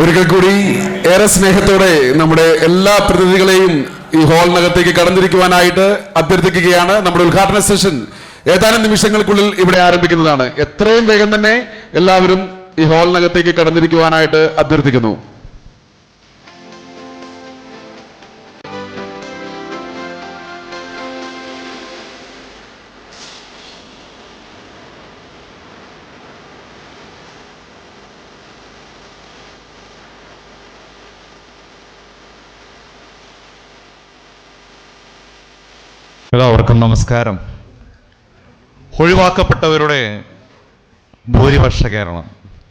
ഒരിക്കൽ കൂടി ഏറെ സ്നേഹത്തോടെ നമ്മുടെ എല്ലാ പ്രതിനിധികളെയും ഈ ഹാളിനകത്തേക്ക് കടന്നിരിക്കുവാനായിട്ട് അഭ്യർത്ഥിക്കുകയാണ്. നമ്മുടെ ഉദ്ഘാടന സെഷൻ ഏതാനും നിമിഷങ്ങൾക്കുള്ളിൽ ഇവിടെ ആരംഭിക്കുന്നതാണ്. എത്രയും വേഗം തന്നെ എല്ലാവരും ഈ ഹാളിനകത്തേക്ക് കടന്നിരിക്കുവാനായിട്ട് അഭ്യർത്ഥിക്കുന്നു. എല്ലാവർക്കും നമസ്കാരം. ഒഴിവാക്കപ്പെട്ടവരുടെ ഭൂരിപക്ഷ കേരളം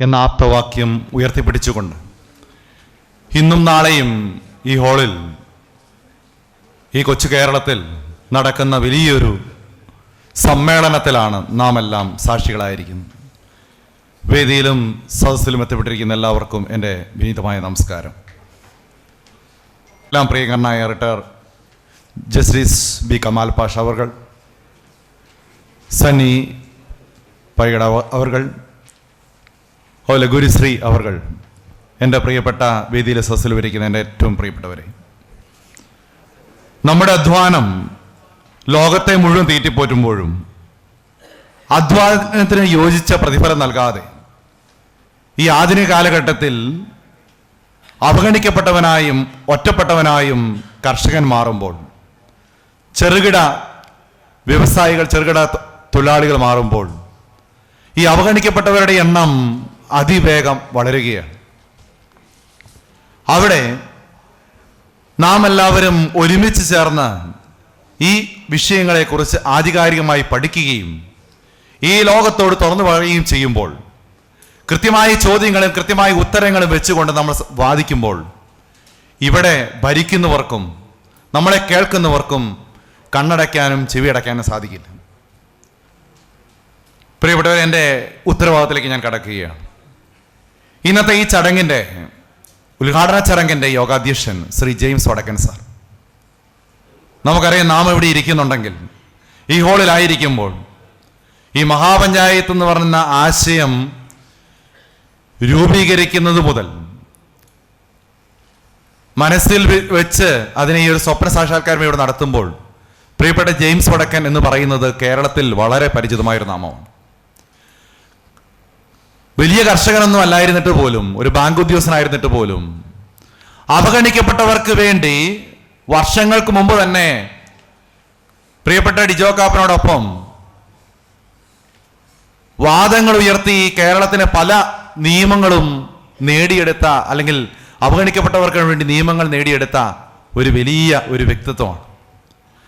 എന്ന ആപ്തവാക്യം ഉയർത്തിപ്പിടിച്ചുകൊണ്ട് ഇന്നും നാളെയും ഈ ഹാളിൽ ഈ കൊച്ചു കേരളത്തിൽ നടക്കുന്ന വലിയൊരു സമ്മേളനത്തിലാണ് നാം എല്ലാം സാക്ഷികളായിരിക്കുന്നത്. വേദിയിലും സദസ്സിലും എത്തിപ്പെട്ടിരിക്കുന്ന എല്ലാവർക്കും എൻ്റെ വിനീതമായ നമസ്കാരം. എല്ലാം പ്രിയങ്കരനായ retired justice B Kamal Pasha അവർകൾ, സണ്ണി പൈകട അവർകൾ, അതുപോലെ ഗുരുശ്രീ അവർകൾ, എൻ്റെ പ്രിയപ്പെട്ട വേദിയിലെ സദസ്സിൽ വരിക്കുന്ന എൻ്റെ ഏറ്റവും പ്രിയപ്പെട്ടവരെ, നമ്മുടെ അധ്വാനം ലോകത്തെ മുഴുവൻ തീറ്റിപ്പോറ്റുമ്പോഴും അധ്വാനത്തിന് യോജിച്ച പ്രതിഫലം നൽകാതെ ഈ ആധുനിക കാലഘട്ടത്തിൽ അവഗണിക്കപ്പെട്ടവനായും ഒറ്റപ്പെട്ടവനായും കർഷകൻ മാറുമ്പോൾ, ചെറുകിട വ്യവസായികൾ, ചെറുകിട തൊഴിലാളികൾ മാറുമ്പോൾ ഈ അവഗണിക്കപ്പെട്ടവരുടെ എണ്ണം അതിവേഗം വളരുകയാണ്. അവിടെ നാം എല്ലാവരും ഒരുമിച്ച് ചേർന്ന് ഈ വിഷയങ്ങളെക്കുറിച്ച് ആധികാരികമായി പഠിക്കുകയും ഈ ലോകത്തോട് തുറന്നു പറയുകയും ചെയ്യുമ്പോൾ, കൃത്യമായ ചോദ്യങ്ങളും കൃത്യമായ ഉത്തരങ്ങളും വെച്ചുകൊണ്ട് നമ്മൾ വാദിക്കുമ്പോൾ, ഇവിടെ ഭരിക്കുന്നവർക്കും നമ്മളെ കേൾക്കുന്നവർക്കും കണ്ണടയ്ക്കാനും ചെവിയടയ്ക്കാനും സാധിക്കില്ല. പ്രിയപ്പെട്ടവരെ, എൻ്റെ ഉത്തരവാദിത്തത്തിലേക്ക് ഞാൻ കടക്കുകയാണ്. ഇന്നത്തെ ഈ ചടങ്ങിൻ്റെ ഉദ്ഘാടന ചടങ്ങിൻ്റെ യോഗാധ്യക്ഷൻ ശ്രീ ജെയിംസ് വടക്കൻ സാർ. നമുക്കറിയാം, നാം ഇവിടെ ഇരിക്കുന്നുണ്ടെങ്കിൽ, ഈ ഹാളിലായിരിക്കുമ്പോൾ, ഈ മഹാപഞ്ചായത്ത് എന്ന് പറയുന്ന ആശയം രൂപീകരിക്കുന്നത് മുതൽ മനസ്സിൽ വെച്ച് അതിനെ ഈ ഒരു സ്വപ്ന സാക്ഷാത്കാരം ഇവിടെ നടത്തുമ്പോൾ, പ്രിയപ്പെട്ട ജെയിംസ് വടക്കൻ എന്ന് പറയുന്നത് കേരളത്തിൽ വളരെ പരിചിതമായൊരു നാമമാണ്. വലിയ കർഷകനൊന്നും അല്ലായിരുന്നിട്ട് പോലും, ഒരു ബാങ്ക് ഉദ്യോഗസ്ഥനായിരുന്നിട്ട് പോലും, അവഗണിക്കപ്പെട്ടവർക്ക് വേണ്ടി വർഷങ്ങൾക്ക് മുമ്പ് തന്നെ പ്രിയപ്പെട്ട ഡിജോ കാപ്പനോടൊപ്പം വാദങ്ങൾ ഉയർത്തി കേരളത്തിന് പല നിയമങ്ങളും നേടിയെടുത്ത, അല്ലെങ്കിൽ അവഗണിക്കപ്പെട്ടവർക്ക് വേണ്ടി നിയമങ്ങൾ നേടിയെടുത്ത ഒരു വലിയ ഒരു വ്യക്തിത്വമാണ്.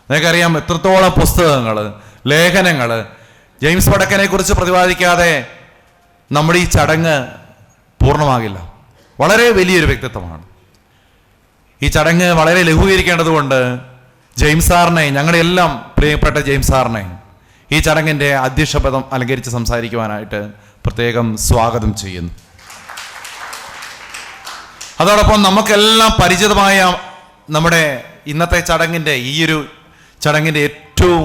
നിങ്ങൾക്കറിയാം, എത്രത്തോളം പുസ്തകങ്ങൾ, ലേഖനങ്ങൾ ജെയിംസ് വടക്കനെ കുറിച്ച് പ്രതിപാദിക്കാതെ നമ്മുടെ ഈ ചടങ്ങ് പൂർണ്ണമാകില്ല. വളരെ വലിയൊരു വ്യക്തിത്വമാണ്. ഈ ചടങ്ങ് വളരെ ലഘൂകരിക്കേണ്ടതുകൊണ്ട് ജെയിംസ് സാറിനെ, ഞങ്ങളുടെ എല്ലാം പ്രിയപ്പെട്ട ജെയിംസ് സാറിനെ ഈ ചടങ്ങിൻ്റെ അധ്യക്ഷപദം അലങ്കരിച്ച് സംസാരിക്കുവാനായിട്ട് പ്രത്യേകം സ്വാഗതം ചെയ്യുന്നു. അതോടൊപ്പം നമുക്കെല്ലാം പരിചിതമായ നമ്മുടെ ഇന്നത്തെ ചടങ്ങിൻ്റെ, ഈയൊരു ചടങ്ങിൻ്റെ ഏറ്റവും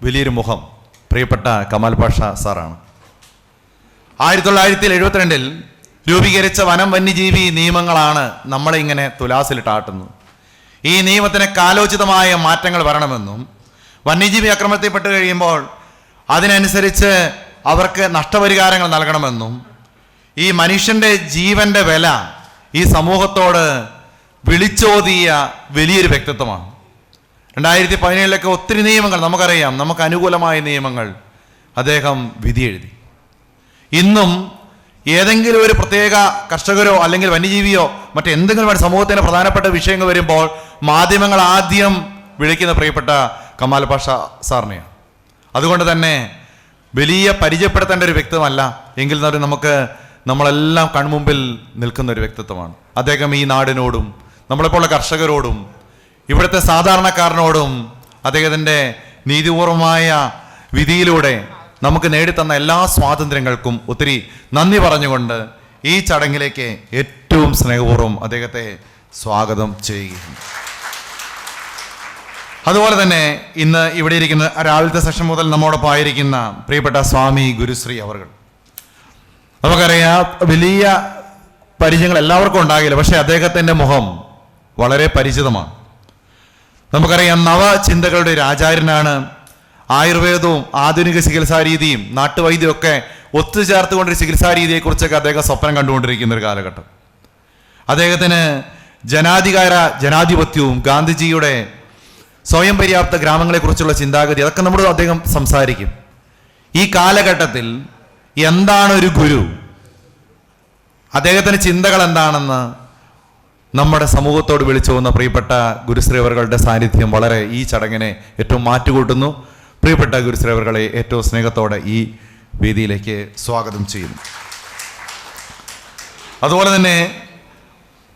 വലിയൊരു മുഖം പ്രിയപ്പെട്ട കമാൽ പാഷ സാറാണ്. 1972 രൂപീകരിച്ച വനം വന്യജീവി നിയമങ്ങളാണ് നമ്മളെ ഇങ്ങനെ തുലാസിലിട്ടാട്ടുന്നത്. ഈ നിയമത്തിന് കാലോചിതമായ മാറ്റങ്ങൾ വരണമെന്നും, വന്യജീവി ആക്രമണത്തിൽപ്പെട്ട് കഴിയുമ്പോൾ അതിനനുസരിച്ച് അവർക്ക് നഷ്ടപരിഹാരങ്ങൾ നൽകണമെന്നും, ഈ മനുഷ്യൻ്റെ ജീവൻ്റെ വില ഈ സമൂഹത്തോട് വിളിച്ചോതിയ വലിയൊരു വ്യക്തിത്വമാണ്. 2017 ഒത്തിരി നിയമങ്ങൾ നമുക്കറിയാം, നമുക്ക് അനുകൂലമായ നിയമങ്ങൾ അദ്ദേഹം വിധി എഴുതി. ഇന്നും ഏതെങ്കിലും ഒരു പ്രത്യേക കർഷകരോ അല്ലെങ്കിൽ വന്യജീവിയോ മറ്റെന്തെങ്കിലും സമൂഹത്തിന് പ്രധാനപ്പെട്ട വിഷയങ്ങൾ വരുമ്പോൾ മാധ്യമങ്ങൾ ആദ്യം വിളിക്കുന്ന പ്രിയപ്പെട്ട കമാൽ പാഷ സാറിനെയാണ്. അതുകൊണ്ട് തന്നെ വലിയ പരിചയപ്പെടുത്തേണ്ട ഒരു വ്യക്തിത്വമല്ല, എങ്കിൽ നമുക്ക് നമ്മളെല്ലാം കൺമുമ്പിൽ നിൽക്കുന്ന ഒരു വ്യക്തിത്വമാണ് അദ്ദേഹം. ഈ നാടിനോടും നമ്മളെപ്പോലുള്ള കർഷകരോടും ഇവിടുത്തെ സാധാരണക്കാരനോടും അദ്ദേഹത്തിൻ്റെ നീതിപൂർവമായ വിധിയിലൂടെ നമുക്ക് നേടിത്തന്ന എല്ലാ സ്വാതന്ത്ര്യങ്ങൾക്കും ഒത്തിരി നന്ദി പറഞ്ഞുകൊണ്ട് ഈ ചടങ്ങിലേക്ക് ഏറ്റവും സ്നേഹപൂർവ്വം അദ്ദേഹത്തെ സ്വാഗതം ചെയ്യുകയാണ്. അതുപോലെ തന്നെ ഇന്ന് ഇവിടെ ഇരിക്കുന്ന രാവിലത്തെ സെഷൻ മുതൽ നമ്മോടൊപ്പം ആയിരിക്കുന്ന പ്രിയപ്പെട്ട സ്വാമി ഗുരുശ്രീ അവർ, നമുക്കറിയാം വലിയ പരിചയങ്ങൾ എല്ലാവർക്കും ഉണ്ടാകില്ല, പക്ഷെ അദ്ദേഹത്തിൻ്റെ മുഖം വളരെ പരിചിതമാണ്. നമുക്കറിയാം, നവചിന്തകളുടെ ഒരു ആചാര്യനാണ്. ആയുർവേദവും ആധുനിക ചികിത്സാ രീതിയും നാട്ടുവൈദ്യവും ഒക്കെ ഒത്തുചേർത്തുകൊണ്ടൊരു ചികിത്സാ രീതിയെക്കുറിച്ചൊക്കെ അദ്ദേഹം സ്വപ്നം കണ്ടുകൊണ്ടിരിക്കുന്ന ഒരു കാലഘട്ടം. അദ്ദേഹത്തിന് ജനാധിപത്യവും ഗാന്ധിജിയുടെ സ്വയം പര്യാപ്ത ഗ്രാമങ്ങളെക്കുറിച്ചുള്ള ചിന്താഗതി, അതൊക്കെ നമ്മൾ അദ്ദേഹം സംസാരിക്കും. ഈ കാലഘട്ടത്തിൽ എന്താണ് ഒരു ഗുരു, അദ്ദേഹത്തിൻ്റെ ചിന്തകൾ എന്താണെന്ന് നമ്മുടെ സമൂഹത്തോട് വിളിച്ചു പോകുന്ന പ്രിയപ്പെട്ട ഗുരുശ്രീ അവരുടെ സാന്നിധ്യം വളരെ ഈ ചടങ്ങിനെ ഏറ്റവും മാറ്റുകൂട്ടുന്നു. പ്രിയപ്പെട്ട ഗുരുശ്രീ അവരെ ഏറ്റവും സ്നേഹത്തോടെ ഈ വേദിയിലേക്ക് സ്വാഗതം ചെയ്യുന്നു. അതുപോലെ തന്നെ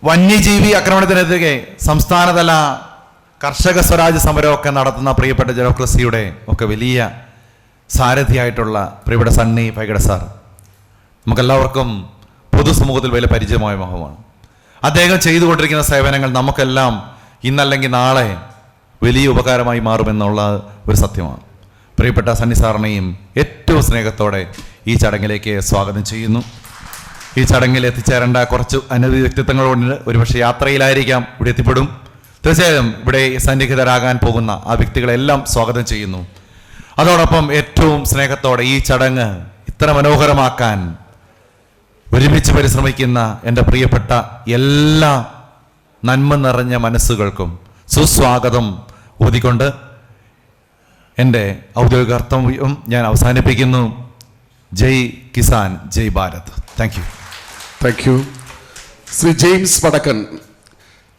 വന്യജീവി ആക്രമണത്തിനെതിരെ സംസ്ഥാനതല കർഷക സ്വരാജ് സമരമൊക്കെ നടത്തുന്ന പ്രിയപ്പെട്ട ഡെമോക്രസിയുടെ ഒക്കെ വലിയ സാരഥിയായിട്ടുള്ള പ്രിയപ്പെട്ട സണ്ണി പൈകട സാർ, നമുക്കെല്ലാവർക്കും പൊതുസമൂഹത്തിൽ വലിയ പരിചയമായ മുഖമാണ്. അദ്ദേഹം ചെയ്തുകൊണ്ടിരിക്കുന്ന സേവനങ്ങൾ നമുക്കെല്ലാം ഇന്നല്ലെങ്കിൽ നാളെ വലിയ ഉപകാരമായി മാറുമെന്നുള്ള ഒരു സത്യമാണ്. പ്രിയപ്പെട്ട സണ്ണി സാറിനെയും ഏറ്റവും സ്നേഹത്തോടെ ഈ ചടങ്ങിലേക്ക് സ്വാഗതം ചെയ്യുന്നു. ഈ ചടങ്ങിൽ എത്തിച്ചേരേണ്ട കുറച്ച് അനവധി വ്യക്തിത്വങ്ങളുണ്ട്. ഒരുപക്ഷെ യാത്രയിലായിരിക്കാം, ഇവിടെ എത്തിപ്പെടും. തീർച്ചയായും ഇവിടെ സന്നിഹിതരാകാൻ പോകുന്ന ആ വ്യക്തികളെല്ലാം സ്വാഗതം ചെയ്യുന്നു. അതോടൊപ്പം ഏറ്റവും സ്നേഹത്തോടെ ഈ ചടങ്ങ് ഇത്ര മനോഹരമാക്കാൻ ഒരുമിച്ച് പരിശ്രമിക്കുന്ന എൻ്റെ പ്രിയപ്പെട്ട എല്ലാ നന്മ നിറഞ്ഞ മനസ്സുകൾക്കും സുസ്വാഗതം ഊതിക്കൊണ്ട് എൻ്റെ ഔദ്യോഗിക കർത്തവ്യം ഞാൻ അവസാനിപ്പിക്കുന്നു. Jai Kisan, Jai Bharat. Thank you. Shri James Vadakkan,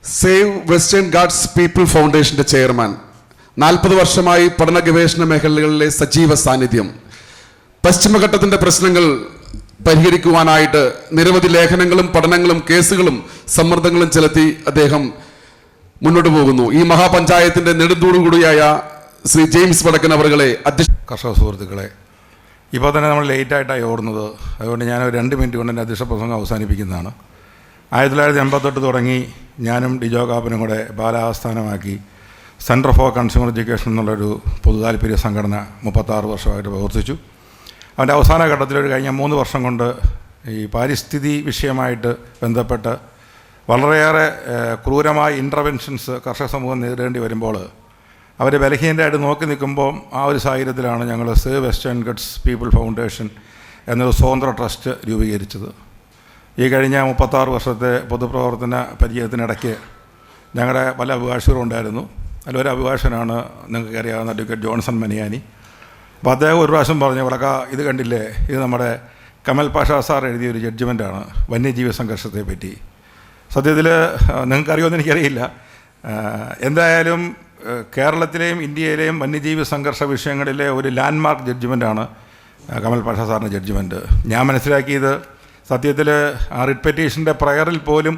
save Western Ghats people ഫൗണ്ടേഷന്റെ ചെയർമാൻ, 40 വർഷമായി പഠന ഗവേഷണ മേഖലകളിലെ സജീവ സാന്നിധ്യം. പശ്ചിമഘട്ടത്തിന്റെ പ്രശ്നങ്ങൾ പരിഹരിക്കുവാനായിട്ട് നിരവധി ലേഖനങ്ങളും പഠനങ്ങളും കേസുകളും സമ്മർദ്ദങ്ങളും ചെലുത്തി അദ്ദേഹം മുന്നോട്ട് പോകുന്നു. ഈ മഹാപഞ്ചായത്തിന്റെ നെടുന്തൂടുകൂടിയായ ശ്രീ ജെയിംസ് വടക്കൻ അവരുടെ കർഷക സുഹൃത്തുക്കളെ, ഇപ്പോൾ തന്നെ നമ്മൾ ലേറ്റായിട്ടാണ് ഓടുന്നത്. അതുകൊണ്ട് ഞാൻ ഒരു 2 മിനിറ്റ് കൊണ്ട് എൻ്റെ അധ്യക്ഷ പ്രസംഗം അവസാനിപ്പിക്കുന്നതാണ്. 1988 തുടങ്ങി ഞാനും ഡിജോ കാപ്പനും കൂടെ ബാലാസ്ഥാനമാക്കി സെൻറ്റർ ഫോർ കൺസ്യൂമർ എഡ്യൂക്കേഷൻ എന്നുള്ളൊരു പൊതുതാൽപര്യ സംഘടന 36 വർഷമായിട്ട് പ്രവർത്തിച്ചു. അതിൻ്റെ അവസാന ഘട്ടത്തിൽ കഴിഞ്ഞ 3 വർഷം കൊണ്ട് ഈ പാരിസ്ഥിതി വിഷയമായിട്ട് ബന്ധപ്പെട്ട് വളരെയേറെ ക്രൂരമായ ഇൻ്റർവെൻഷൻസ് കർഷക സമൂഹം നേരിടേണ്ടി വരുമ്പോൾ അവർ ബലഹീനരായിട്ട് നോക്കി നിൽക്കുമ്പോൾ ആ ഒരു സാഹചര്യത്തിലാണ് ഞങ്ങൾ save Western Ghats people foundation എന്നൊരു സ്വതന്ത്ര ട്രസ്റ്റ് രൂപീകരിച്ചത്. ഈ കഴിഞ്ഞ 36 വർഷത്തെ പൊതുപ്രവർത്തന പരിചയത്തിനിടയ്ക്ക് ഞങ്ങളുടെ പല അഭിഭാഷകരും ഉണ്ടായിരുന്നു. അതിലൊരു അഭിഭാഷകനാണ് നിങ്ങൾക്ക് അറിയാവുന്ന അഡ്വക്കേറ്റ് ജോൺസൺ മനിയാനി. അപ്പോൾ അദ്ദേഹം ഒരു പ്രാവശ്യം പറഞ്ഞു, വിളക്ക ഇത് കണ്ടില്ലേ, ഇത് നമ്മുടെ കമൽ പാഷ സാർ എഴുതിയൊരു ജഡ്ജ്മെൻറ്റാണ് വന്യജീവി സംഘർഷത്തെ പറ്റി. സത്യത്തിൽ നിങ്ങൾക്കറിയുമെന്ന് എനിക്കറിയില്ല. എന്തായാലും കേരളത്തിലെയും ഇന്ത്യയിലെയും വന്യജീവി സംഘർഷ വിഷയങ്ങളിലെ ഒരു ലാൻഡ്മാർക്ക് ജഡ്ജ്മെൻറ്റാണ് കമൽ പാഷ സാറിൻ്റെ ജഡ്ജ്മെൻറ്റ്. ഞാൻ മനസ്സിലാക്കിയത് സത്യത്തിൽ ആ റിട്ട് പെറ്റീഷൻ്റെ പ്രയറിൽ പോലും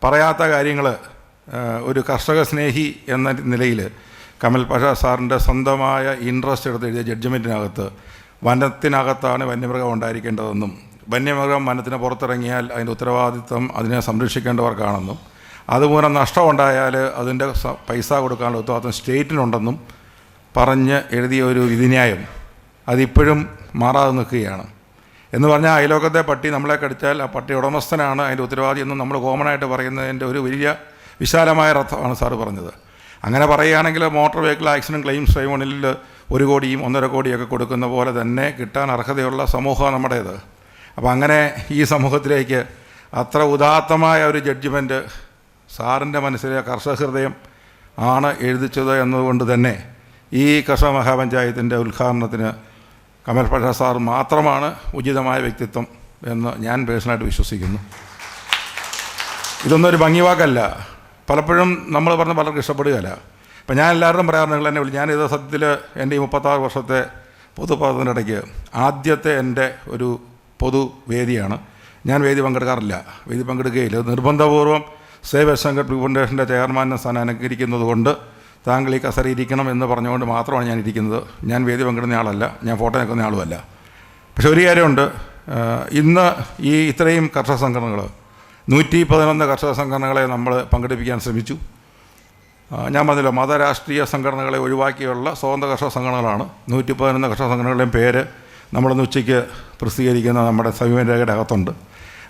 പറയാത്ത കാര്യങ്ങൾ ഒരു കർഷക സ്നേഹി എന്ന നിലയിൽ കമൽ പാഷ സാറിൻ്റെ സ്വന്തമായ ഇൻട്രസ്റ്റ് എടുത്ത് എഴുതിയ ജഡ്ജ്മെൻറ്റിനകത്ത് വനത്തിനകത്താണ് വന്യമൃഗം ഉണ്ടായിരിക്കേണ്ടതെന്നും വന്യമൃഗം വനത്തിന് പുറത്തിറങ്ങിയാൽ അതിൻ്റെ ഉത്തരവാദിത്വം അതിനെ സംരക്ഷിക്കേണ്ടവർക്കാണെന്നും അതുമൂലം നഷ്ടമുണ്ടായാൽ അതിൻ്റെ പൈസ കൊടുക്കാനുള്ള ഉത്തരവാദിത്വം സ്റ്റേറ്റിനുണ്ടെന്നും പറഞ്ഞ് എഴുതിയ ഒരു വിധിന്യായം അതിപ്പോഴും മാറാതെ നിൽക്കുകയാണ്. എന്ന് പറഞ്ഞാൽ അയലോക്കത്തെ പട്ടി നമ്മളെ കടിച്ചാൽ ആ പട്ടി ഉടമസ്ഥനാണ് അതിൻ്റെ ഉത്തരവാദി എന്നും നമ്മൾ കോമണായിട്ട് പറയുന്നതിൻ്റെ ഒരു വലിയ വിശാലമായ അർത്ഥമാണ് സാറ് പറഞ്ഞത്. അങ്ങനെ പറയുകയാണെങ്കിൽ മോട്ടോർ വെഹിക്കിൾ ആക്സിഡൻറ്റ് ക്ലെയിംസ് ട്രൈബ്യൂണലിൽ 1 കോടിയും 1.5 കോടിയൊക്കെ കൊടുക്കുന്ന പോലെ തന്നെ കിട്ടാൻ അർഹതയുള്ള സമൂഹമാണ് നമ്മുടേത്. അപ്പോൾ അങ്ങനെ ഈ സമൂഹത്തിലേക്ക് അത്ര ഉദാത്തമായ ഒരു ജഡ്ജ്മെൻറ്റ് സാറിൻ്റെ മനസ്സിലെ കർഷക ഹൃദയം ആണ് എഴുതിച്ചത് എന്നതുകൊണ്ട് തന്നെ ഈ കർഷക മഹാപഞ്ചായത്തിൻ്റെ ഉദ്ഘാടനത്തിന് കമൽ പാഷ സാർ മാത്രമാണ് ഉചിതമായ വ്യക്തിത്വം എന്ന് ഞാൻ പേഴ്സണലായിട്ട് വിശ്വസിക്കുന്നു. ഇതൊന്നും ഒരു ഭംഗിവാക്കല്ല, പലപ്പോഴും നമ്മൾ പറഞ്ഞ് പലർക്കും ഇഷ്ടപ്പെടുകയല്ല. ഇപ്പം ഞാൻ എല്ലാവരും പറയാറുണ്ട്, നിങ്ങൾ എന്നെ വിളിച്ചു. ഞാനിത് സത്യത്തിൽ എൻ്റെ ഈ 36 വർഷത്തെ പൊതുപ്രവർത്തനത്തിനിടയ്ക്ക് ആദ്യത്തെ എൻ്റെ ഒരു പൊതുവേദിയാണ്. ഞാൻ വേദി പങ്കെടുക്കാറില്ല, വേദി പങ്കെടുക്കുകയില്ല. നിർബന്ധപൂർവ്വം സേവ് വെസ്റ്റേൺ ഗാർഡ്സ് ഫൗണ്ടേഷൻ്റെ ചെയർമാനെ സ്ഥാനം അലങ്കരിക്കുന്നത് കൊണ്ട് താങ്കൾ ഈ കസേര ഇരിക്കണം എന്ന് പറഞ്ഞുകൊണ്ട് മാത്രമാണ് ഞാൻ ഇരിക്കുന്നത്. ഞാൻ വേദി പങ്കിടുന്ന ആളല്ല, ഞാൻ ഫോട്ടോ നിൽക്കുന്ന ആളുമല്ല. പക്ഷെ ഒരു കാര്യമുണ്ട്, ഇന്ന് ഈ ഇത്രയും കർഷക സംഘടനകൾ 111 കർഷക സംഘടനകളെ നമ്മൾ പങ്കെടുപ്പിക്കാൻ ശ്രമിച്ചു. ഞാൻ പറഞ്ഞല്ലോ, മതരാഷ്ട്രീയ സംഘടനകളെ ഒഴിവാക്കിയുള്ള സ്വതന്ത്ര കർഷക സംഘടനകളാണ് 111 കർഷക സംഘടനകളുടെയും പേര് നമ്മളിന്ന് ഉച്ചയ്ക്ക് പ്രസിദ്ധീകരിക്കുന്ന നമ്മുടെ സമീപ രേഖയുടെ അകത്തുണ്ട്.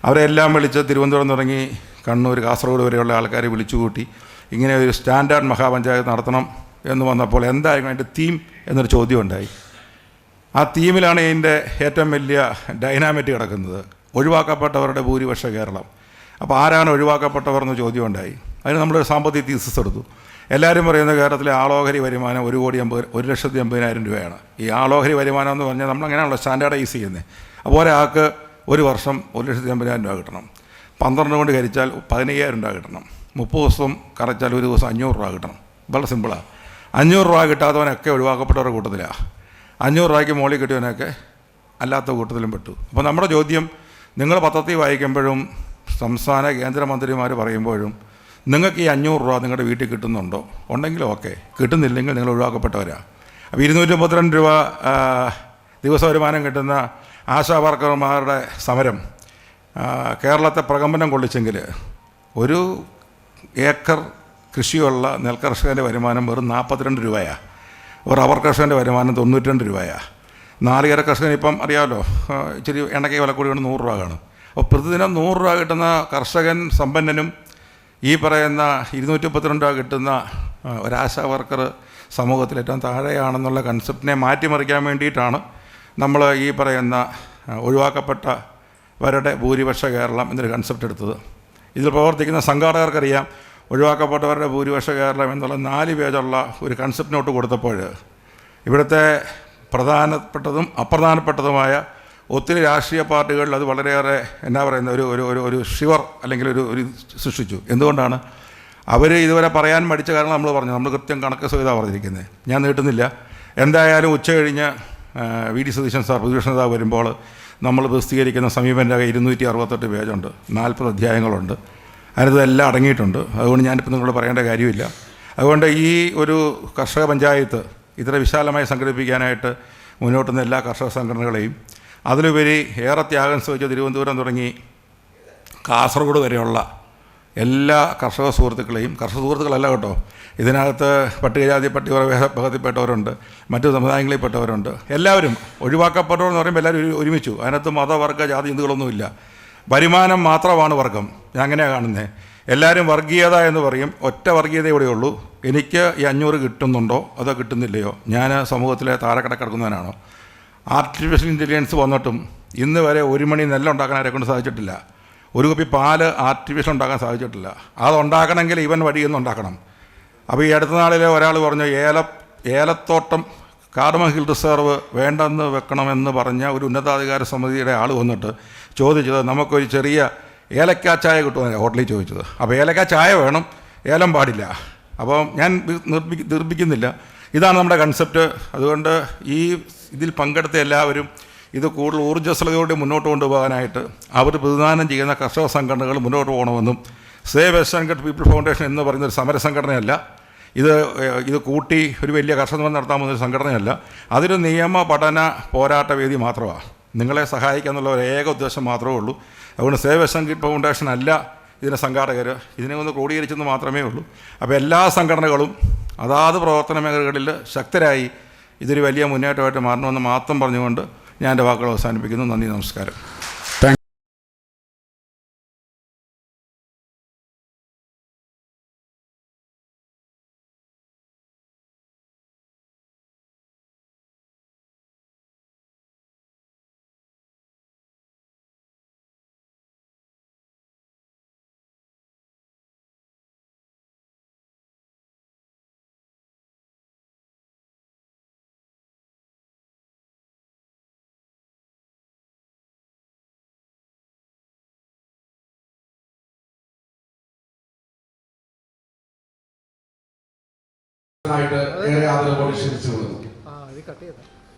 അവരെല്ലാം വിളിച്ച് തിരുവനന്തപുരം തുടങ്ങി കണ്ണൂർ, കാസർഗോഡ് വരെയുള്ള ആൾക്കാരെ വിളിച്ചുകൂട്ടി ഇങ്ങനെ ഒരു സ്റ്റാൻഡേർഡ് മഹാപഞ്ചായത്ത് നടത്തണം എന്ന് വന്നപ്പോൾ എന്തായിരുന്നു അതിൻ്റെ തീം എന്നൊരു ചോദ്യം ഉണ്ടായി. ആ തീമിലാണ് ഇതിൻ്റെ ഏറ്റവും വലിയ ഡൈനാമിറ്റ് കിടക്കുന്നത്, ഒഴിവാക്കപ്പെട്ടവരുടെ ഭൂരിപക്ഷ കേരളം. അപ്പോൾ ആരാണ് ഒഴിവാക്കപ്പെട്ടവർ എന്ന ചോദ്യം ഉണ്ടായി. അതിന് നമ്മളൊരു സാമ്പത്തിക തീസിസ് എടുത്തു. എല്ലാവരും പറയുന്ന കേരളത്തിലെ ആളോഹരി വരുമാനം 1,50,000 രൂപയാണ്. ഈ ആളോഹരി വരുമാനം എന്ന് പറഞ്ഞാൽ നമ്മളങ്ങനെയാണല്ലോ സ്റ്റാൻഡേർഡൈസ് ചെയ്യുന്നത്. അപ്പോൾ ഒരാൾക്ക് ഒരു വർഷം 1,50,000 രൂപ കിട്ടണം. 12 കൊണ്ട് ഹരിച്ചാൽ 15,000 രൂപ കിട്ടണം. 30 ദിവസം കറച്ചാൽ ഒരു ദിവസം 500 രൂപ കിട്ടണം. വളരെ സിമ്പിളാണ്. 500 രൂപ കിട്ടാത്തവനൊക്കെ ഒഴിവാക്കപ്പെട്ടവരുടെ കൂട്ടത്തിലാണ്. 500 രൂപയ്ക്ക് മുകളിൽ കിട്ടിയവനൊക്കെ അല്ലാത്ത കൂട്ടത്തിലും പെട്ടു. അപ്പോൾ നമ്മുടെ ചോദ്യം, നിങ്ങൾ പത്രത്തിൽ വായിക്കുമ്പോഴും സംസ്ഥാന കേന്ദ്രമന്ത്രിമാർ പറയുമ്പോഴും നിങ്ങൾക്ക് ഈ 500 രൂപ നിങ്ങളുടെ വീട്ടിൽ കിട്ടുന്നുണ്ടോ? ഉണ്ടെങ്കിൽ ഓക്കെ, കിട്ടുന്നില്ലെങ്കിൽ നിങ്ങൾ ഒഴിവാക്കപ്പെട്ടവരാണ്. അപ്പോൾ 232 രൂപ ദിവസ വരുമാനം കിട്ടുന്ന ആശാ വർക്കർമാരുടെ സമരം കേരളത്തെ പ്രകമ്പനം കൊള്ളിച്ചെങ്കിൽ ഒരു ഏക്കർ കൃഷിയുള്ള നെൽകർഷകൻ്റെ വരുമാനം വെറും 42 രൂപയാണ്. ഒരു റബ്ബർ കർഷകൻ്റെ വരുമാനം 92 രൂപയാണ്. നാളികേര കർഷകൻ ഇപ്പം അറിയാമല്ലോ, ഇച്ചിരി എണ്ണയ്ക്ക് വില കൂടി കൊണ്ട് 100 രൂപ കാണും. അപ്പോൾ പ്രതിദിനം 100 രൂപ കിട്ടുന്ന കർഷകൻ സമ്പന്നനും ഈ പറയുന്ന 232 രൂപ കിട്ടുന്ന ഒരാശാ വർക്കർ സമൂഹത്തിൽ ഏറ്റവും താഴെയാണെന്നുള്ള കൺസെപ്റ്റിനെ മാറ്റിമറിക്കാൻ വേണ്ടിയിട്ടാണ് നമ്മൾ ഈ പറയുന്ന ഒഴിവാക്കപ്പെട്ടവരുടെ ഭൂരിപക്ഷ കേരളം എന്നൊരു കൺസെപ്റ്റ് എടുത്തത്. ഇതിൽ പ്രവർത്തിക്കുന്ന സംഘാടകർക്കറിയാം, ഒഴിവാക്കപ്പെട്ടവരുടെ ഭൂരിപക്ഷ കേരളം എന്നുള്ള 4 പേജുള്ള ഒരു കൺസെപ്റ്റ് നോട്ട് കൊടുത്തപ്പോൾ ഇവിടുത്തെ പ്രധാനപ്പെട്ടതും അപ്രധാനപ്പെട്ടതുമായ ഒത്തിരി രാഷ്ട്രീയ പാർട്ടികളിൽ അത് വളരെയേറെ എന്നാ പറയുന്ന ഒരു ഷിവർ അല്ലെങ്കിൽ ഒരു സൃഷ്ടിച്ചു. എന്തുകൊണ്ടാണ്? അവർ ഇതുവരെ പറയാൻ മടിച്ച കാരണം നമ്മൾ പറഞ്ഞു, നമ്മൾ കൃത്യം കണക്ക് സഹിതമാണ് പറഞ്ഞിരിക്കുന്നത്. ഞാൻ നീട്ടുന്നില്ല. എന്തായാലും ഉച്ച കഴിഞ്ഞ് വി.ഡി. സതീശൻ സാർ പ്രതിപക്ഷ നേതാവ് വരുമ്പോൾ നമ്മൾ പ്രസിദ്ധീകരിക്കുന്ന സമീപൻ്റെ 268 പേജുണ്ട്, 40 അധ്യായങ്ങളുണ്ട്. അതിനകത്ത് എല്ലാം അടങ്ങിയിട്ടുണ്ട്. അതുകൊണ്ട് ഞാനിപ്പോൾ നിങ്ങളോട് പറയേണ്ട കാര്യമില്ല. അതുകൊണ്ട് ഈ ഒരു കർഷക പഞ്ചായത്ത് ഇത്ര വിശാലമായി സംഘടിപ്പിക്കാനായിട്ട് മുന്നോട്ടുന്ന എല്ലാ കർഷക സംഘടനകളെയും, അതിലുപരി ഏറെ ത്യാഗം സഹിച്ച തിരുവനന്തപുരം തുടങ്ങി കാസർഗോഡ് വരെയുള്ള എല്ലാ കർഷക സുഹൃത്തുക്കളെയും, കർഷക സുഹൃത്തുക്കളല്ല കേട്ടോ, ഇതിനകത്ത് പട്ടികജാതി വിഭാഗത്തിൽപ്പെട്ടവരുണ്ട്, മറ്റു സമുദായങ്ങളിൽപ്പെട്ടവരുണ്ട്, എല്ലാവരും ഒഴിവാക്കപ്പെട്ടവർ എന്ന് പറയുമ്പോൾ എല്ലാവരും ഒരുമിച്ചു. അതിനകത്ത് മതവർഗ ജാതി ചിന്തകളൊന്നുമില്ല. വരുമാനം മാത്രമാണ് വർഗം. ഞാൻ അങ്ങനെയാണ് കാണുന്നത്. എല്ലാവരും വർഗീയത എന്ന് പറയും, ഒറ്റ വർഗീയത ഇവിടെ ഉള്ളൂ. എനിക്ക് ഈ 500 കിട്ടുന്നുണ്ടോ അതോ കിട്ടുന്നില്ലയോ? ഞാൻ സമൂഹത്തിലെ താഴെക്കട കിടക്കുന്നവനാണോ? ആർട്ടിഫിഷ്യൽ ഇൻ്റലിജൻസ് വന്നിട്ടും ഇന്ന് വരെ 1 മണി നെല്ല് ഉണ്ടാക്കാൻ ആരെ കൊണ്ട് സാധിച്ചിട്ടില്ല. ഒരു കുപ്പി പാല് ആർട്ടിഫിഷ്യൽ ഉണ്ടാക്കാൻ സാധിച്ചിട്ടില്ല. അതുണ്ടാക്കണമെങ്കിൽ ഇവൻ വഴിയൊന്നും ഉണ്ടാക്കണം. അപ്പോൾ ഈ അടുത്ത നാളിൽ ഒരാൾ പറഞ്ഞു, ഏലത്തോട്ടം കാർഡമം ഹിൽ റിസർവ് വേണ്ടെന്ന് വെക്കണമെന്ന് പറഞ്ഞ ഒരു ഉന്നതാധികാര സമിതിയുടെ ആൾ വന്നിട്ട് ചോദിച്ചത്, നമുക്കൊരു ചെറിയ ഏലക്കാ ചായ കിട്ടുമെന്ന് ഹോട്ടലിൽ ചോദിച്ചത്. അപ്പോൾ ഏലക്കാ ചായ വേണം, ഏലം പാടില്ല. അപ്പോൾ ഞാൻ നിർമ്മിക്കുന്നില്ല. ഇതാണ് നമ്മുടെ കൺസെപ്റ്റ്. അതുകൊണ്ട് ഇതിൽ പങ്കെടുത്ത എല്ലാവരും ഇത് കൂടുതൽ ഊർജ്ജസ്വലതയോടെ മുന്നോട്ട് കൊണ്ടുപോകാനായിട്ട് അവർ പ്രതിദാനം ചെയ്യുന്ന കർഷക സംഘടനകൾ മുന്നോട്ട് പോകണമെന്നും, Save Western Ghat People Foundation എന്ന് പറയുന്ന ഒരു സമര സംഘടനയല്ല, ഇത് കൂട്ടി ഒരു വലിയ കർഷക നടത്താൻ പോകുന്ന ഒരു സംഘടനയല്ല, അതൊരു നിയമ പഠന പോരാട്ട വേദി മാത്രമാണ്. നിങ്ങളെ സഹായിക്കുക എന്നുള്ള ഒരു ഏക ഉദ്ദേശം മാത്രമേ ഉള്ളൂ. അതുകൊണ്ട് സേവ് വെസ്റ്റേൺ ഗട്ട് ഫൗണ്ടേഷൻ അല്ല ഇതിൻ്റെ സംഘാടകർ, ഇതിനെ ഒന്ന് ക്രോഡീകരിച്ചെന്ന് മാത്രമേ ഉള്ളൂ. അപ്പോൾ എല്ലാ സംഘടനകളും അതാത് പ്രവർത്തന മേഖലകളിൽ ശക്തരായി ഇതൊരു വലിയ മുന്നേറ്റമായിട്ട് മാറണമെന്ന് മാത്രം പറഞ്ഞുകൊണ്ട് ഞാൻ എൻ്റെ വാക്കുകൾ അവസാനിപ്പിക്കുന്നു. നന്ദി, നമസ്കാരം.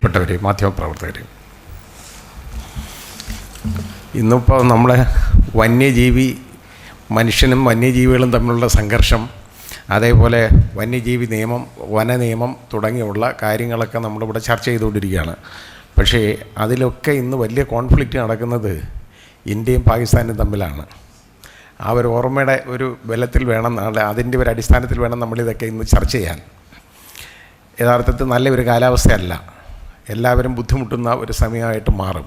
പ്പെട്ടവരെ, മാധ്യമപ്രവർത്തകരെ, ഇന്നിപ്പോൾ നമ്മളെ മനുഷ്യനും വന്യജീവികളും തമ്മിലുള്ള സംഘർഷം, അതേപോലെ വന്യജീവി നിയമം, വന നിയമം തുടങ്ങിയുള്ള കാര്യങ്ങളൊക്കെ നമ്മളിവിടെ ചർച്ച ചെയ്തുകൊണ്ടിരിക്കുകയാണ്. പക്ഷേ അതിലൊക്കെ ഇന്ന് വലിയ കോൺഫ്ലിക്റ്റ് നടക്കുന്നത് ഇന്ത്യയും പാകിസ്ഥാനും തമ്മിലാണ്. ആ ഒരു ഓർമ്മയുടെ ഒരു ബലത്തിൽ വേണം, അതിൻ്റെ ഒരു അടിസ്ഥാനത്തിൽ വേണം നമ്മളിതൊക്കെ ഇന്ന് ചർച്ച ചെയ്യാൻ. യഥാർത്ഥത്തിൽ നല്ലൊരു കാലാവസ്ഥയല്ല, എല്ലാവരും ബുദ്ധിമുട്ടുന്ന ഒരു സമയമായിട്ട് മാറും.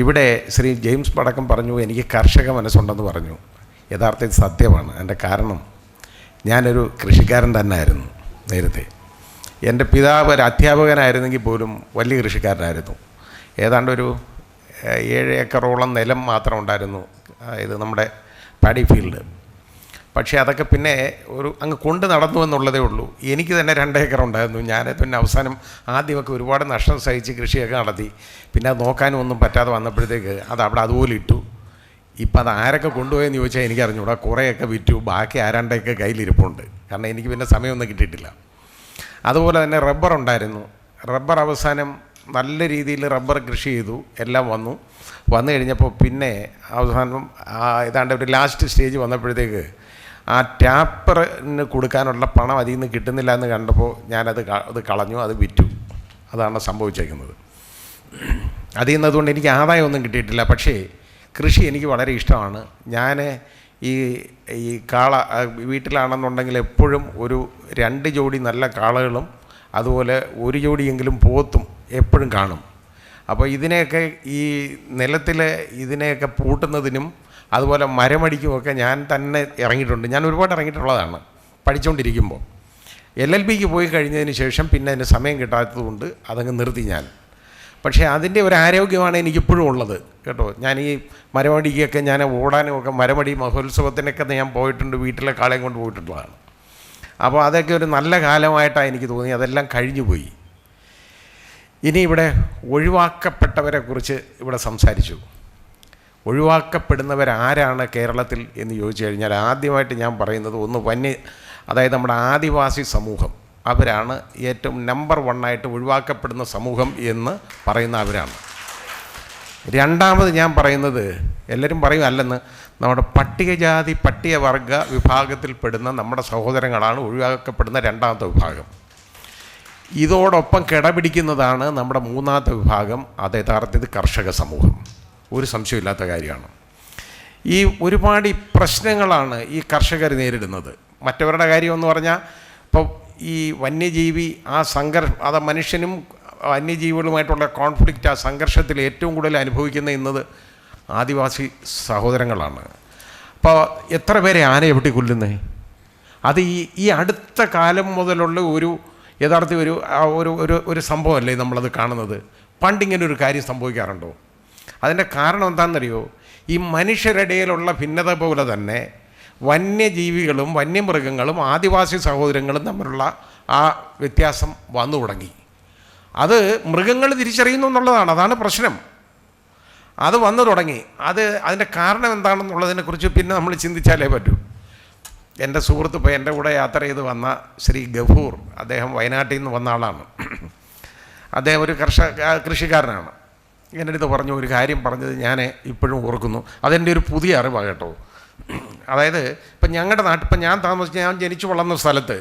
ഇവിടെ ശ്രീ ജെയിംസ് പടക്കം പറഞ്ഞു എനിക്ക് കർഷക മനസ്സുണ്ടെന്ന് പറഞ്ഞു. യഥാർത്ഥത്തിൽ സത്യമാണ്. എൻ്റെ കാരണം ഞാനൊരു കൃഷിക്കാരൻ തന്നെ ആയിരുന്നു നേരത്തെ. എൻ്റെ പിതാവ് ഒരു അധ്യാപകനായിരുന്നെങ്കിൽ പോലും വലിയ കൃഷിക്കാരനായിരുന്നു. ഏതാണ്ടൊരു 7 ഏക്കറോളം നിലം മാത്രം ഉണ്ടായിരുന്നു, ഇത് നമ്മുടെ പാഡി ഫീൽഡ്. പക്ഷേ അതൊക്കെ പിന്നെ അങ്ങ് കൊണ്ട് നടന്നു എന്നുള്ളതേ ഉള്ളൂ. എനിക്ക് തന്നെ 2 ഏക്കർ ഉണ്ടായിരുന്നു. ഞാൻ പിന്നെ അവസാനം ആദ്യമൊക്കെ ഒരുപാട് നഷ്ടം സഹിച്ച് കൃഷിയൊക്കെ നടത്തി. പിന്നെ അത് നോക്കാനും ഒന്നും പറ്റാതെ വന്നപ്പോഴത്തേക്ക് അത് അവിടെ അതുപോലെ ഇട്ടു. ഇപ്പം അത് ആരൊക്കെ കൊണ്ടുപോയെന്ന് ചോദിച്ചാൽ എനിക്കറിഞ്ഞൂടാ. കുറേയൊക്കെ വിറ്റു, ബാക്കി ആരാണ്ടൊക്കെ കയ്യിലിരിപ്പുണ്ട്. കാരണം എനിക്ക് പിന്നെ സമയമൊന്നും കിട്ടിയിട്ടില്ല. അതുപോലെ തന്നെ റബ്ബർ ഉണ്ടായിരുന്നു. റബ്ബർ അവസാനം നല്ല രീതിയിൽ റബ്ബർ കൃഷി ചെയ്തു, എല്ലാം വന്നു കഴിഞ്ഞപ്പോൾ പിന്നെ അവസാനം ഏതാണ്ട് ഒരു ലാസ്റ്റ് സ്റ്റേജ് വന്നപ്പോഴത്തേക്ക് ആ ടാപ്പറിന് കൊടുക്കാനുള്ള പണം അതിൽ നിന്ന് കിട്ടുന്നില്ല എന്ന് കണ്ടപ്പോൾ അത് കളഞ്ഞു, അത് വിറ്റു. അതാണ് സംഭവിച്ചേക്കുന്നത്. അതിൽ നിന്ന് അതുകൊണ്ട് എനിക്ക് ആദായമൊന്നും കിട്ടിയിട്ടില്ല. പക്ഷേ കൃഷി എനിക്ക് വളരെ ഇഷ്ടമാണ്. ഞാൻ ഈ കാള വീട്ടിലാണെന്നുണ്ടെങ്കിൽ എപ്പോഴും ഒരു 2 ജോഡി നല്ല കാളകളും അതുപോലെ 1 ജോഡിയെങ്കിലും പോത്തും എപ്പോഴും കാണും. അപ്പോൾ ഇതിനെയൊക്കെ ഈ നിലത്തിൽ ഇതിനെയൊക്കെ പൂട്ടുന്നതിനും അതുപോലെ മരമടിക്കുമൊക്കെ ഞാൻ തന്നെ ഇറങ്ങിയിട്ടുണ്ട്. ഞാൻ ഒരുപാട് ഇറങ്ങിയിട്ടുള്ളതാണ് പഠിച്ചുകൊണ്ടിരിക്കുമ്പോൾ. LLBക്ക് പോയി കഴിഞ്ഞതിന് ശേഷം പിന്നെ അതിന് സമയം കിട്ടാത്തതുകൊണ്ട് അതങ്ങ് നിർത്തി ഞാൻ. പക്ഷേ അതിൻ്റെ ഒരു ആരോഗ്യമാണ് എനിക്കിപ്പോഴും ഉള്ളത് കേട്ടോ. ഞാൻ ഈ മരമടിക്കൊക്കെ ഞാൻ ഓടാനും ഒക്കെ മരമടി മഹോത്സവത്തിനൊക്കെ ഞാൻ പോയിട്ടുണ്ട്, വീട്ടിലെ കാളയും കൊണ്ട് പോയിട്ടുള്ളതാണ്. അപ്പോൾ അതൊക്കെ ഒരു നല്ല കാലമായിട്ടാണ് എനിക്ക് തോന്നി. അതെല്ലാം കഴിഞ്ഞു പോയി. ഇനി ഇവിടെ ഒഴിവാക്കപ്പെട്ടവരെക്കുറിച്ച് ഇവിടെ സംസാരിച്ചു. ഒഴിവാക്കപ്പെടുന്നവരാരാണ് കേരളത്തിൽ എന്ന് ചോദിച്ചു കഴിഞ്ഞാൽ ആദ്യമായിട്ട് ഞാൻ പറയുന്നത് അതായത് നമ്മുടെ ആദിവാസി സമൂഹം. അവരാണ് ഏറ്റവും നമ്പർ 1 ഒഴിവാക്കപ്പെടുന്ന സമൂഹം എന്ന് പറയുന്ന അവരാണ്. രണ്ടാമത് ഞാൻ പറയുന്നത്, എല്ലാവരും പറയും അല്ലെന്ന്, നമ്മുടെ പട്ടികജാതി പട്ടികവർഗ വിഭാഗത്തിൽപ്പെടുന്ന നമ്മുടെ സഹോദരങ്ങളാണ് ഒഴിവാക്കപ്പെടുന്ന 2ാമത്തെ വിഭാഗം. ഇതോടൊപ്പം കിടപിടിക്കുന്നതാണ് നമ്മുടെ 3ാമത്തെ വിഭാഗം, അത് യഥാർത്ഥത്തിൽ കർഷക സമൂഹം. ഒരു സംശയമില്ലാത്ത കാര്യമാണ്. ഈ ഒരുപാട് പ്രശ്നങ്ങളാണ് ഈ കർഷകർ നേരിടുന്നത്. മറ്റവരുടെ കാര്യമെന്ന് പറഞ്ഞാൽ ഇപ്പോൾ ഈ വന്യജീവി അത് മനുഷ്യനും വന്യജീവികളുമായിട്ടുള്ള കോൺഫ്ലിക്റ്റ്, ആ സംഘർഷത്തിൽ ഏറ്റവും കൂടുതൽ അനുഭവിക്കുന്ന ആദിവാസി സഹോദരങ്ങളാണ്. അപ്പോൾ എത്ര പേരെ ആന എവിടെ കൊല്ലുന്നത്? അത് ഈ അടുത്ത കാലം മുതലുള്ള യഥാർത്ഥ ഒരു സംഭവമല്ലേ നമ്മളത് കാണുന്നത്. പണ്ടിങ്ങനെ ഒരു കാര്യം സംഭവിക്കാറുണ്ടോ? അതിൻ്റെ കാരണം എന്താണെന്നറിയോ? ഈ മനുഷ്യരിടയിലുള്ള ഭിന്നത പോലെ തന്നെ വന്യജീവികളും വന്യമൃഗങ്ങളും ആദിവാസി സഹോദരങ്ങളും തമ്മിലുള്ള ആ വ്യത്യാസം വന്നു തുടങ്ങി. അത് മൃഗങ്ങൾ തിരിച്ചറിയുന്നു എന്നുള്ളതാണ്, അതാണ് പ്രശ്നം. അത് വന്നു തുടങ്ങി. അതിൻ്റെ കാരണം എന്താണെന്നുള്ളതിനെക്കുറിച്ച് പിന്നെ നമ്മൾ ചിന്തിച്ചാലേ പറ്റൂ. എൻ്റെ സുഹൃത്ത് ഇപ്പോൾ എൻ്റെ കൂടെ യാത്ര ചെയ്ത് വന്ന ശ്രീ ഗഫൂർ, അദ്ദേഹം വയനാട്ടിൽ നിന്ന് വന്ന ആളാണ്. അദ്ദേഹം ഒരു കൃഷിക്കാരനാണ്. എൻ്റെ അടുത്ത് പറഞ്ഞു ഒരു കാര്യം പറഞ്ഞത് ഞാൻ ഇപ്പോഴും ഓർക്കുന്നു. അതെൻ്റെ ഒരു പുതിയ അറിവാണ് കേട്ടോ. അതായത് ഇപ്പം ഞങ്ങളുടെ നാട്ടിൽ, ഇപ്പം ഞാൻ ജനിച്ചു വളർന്ന സ്ഥലത്ത്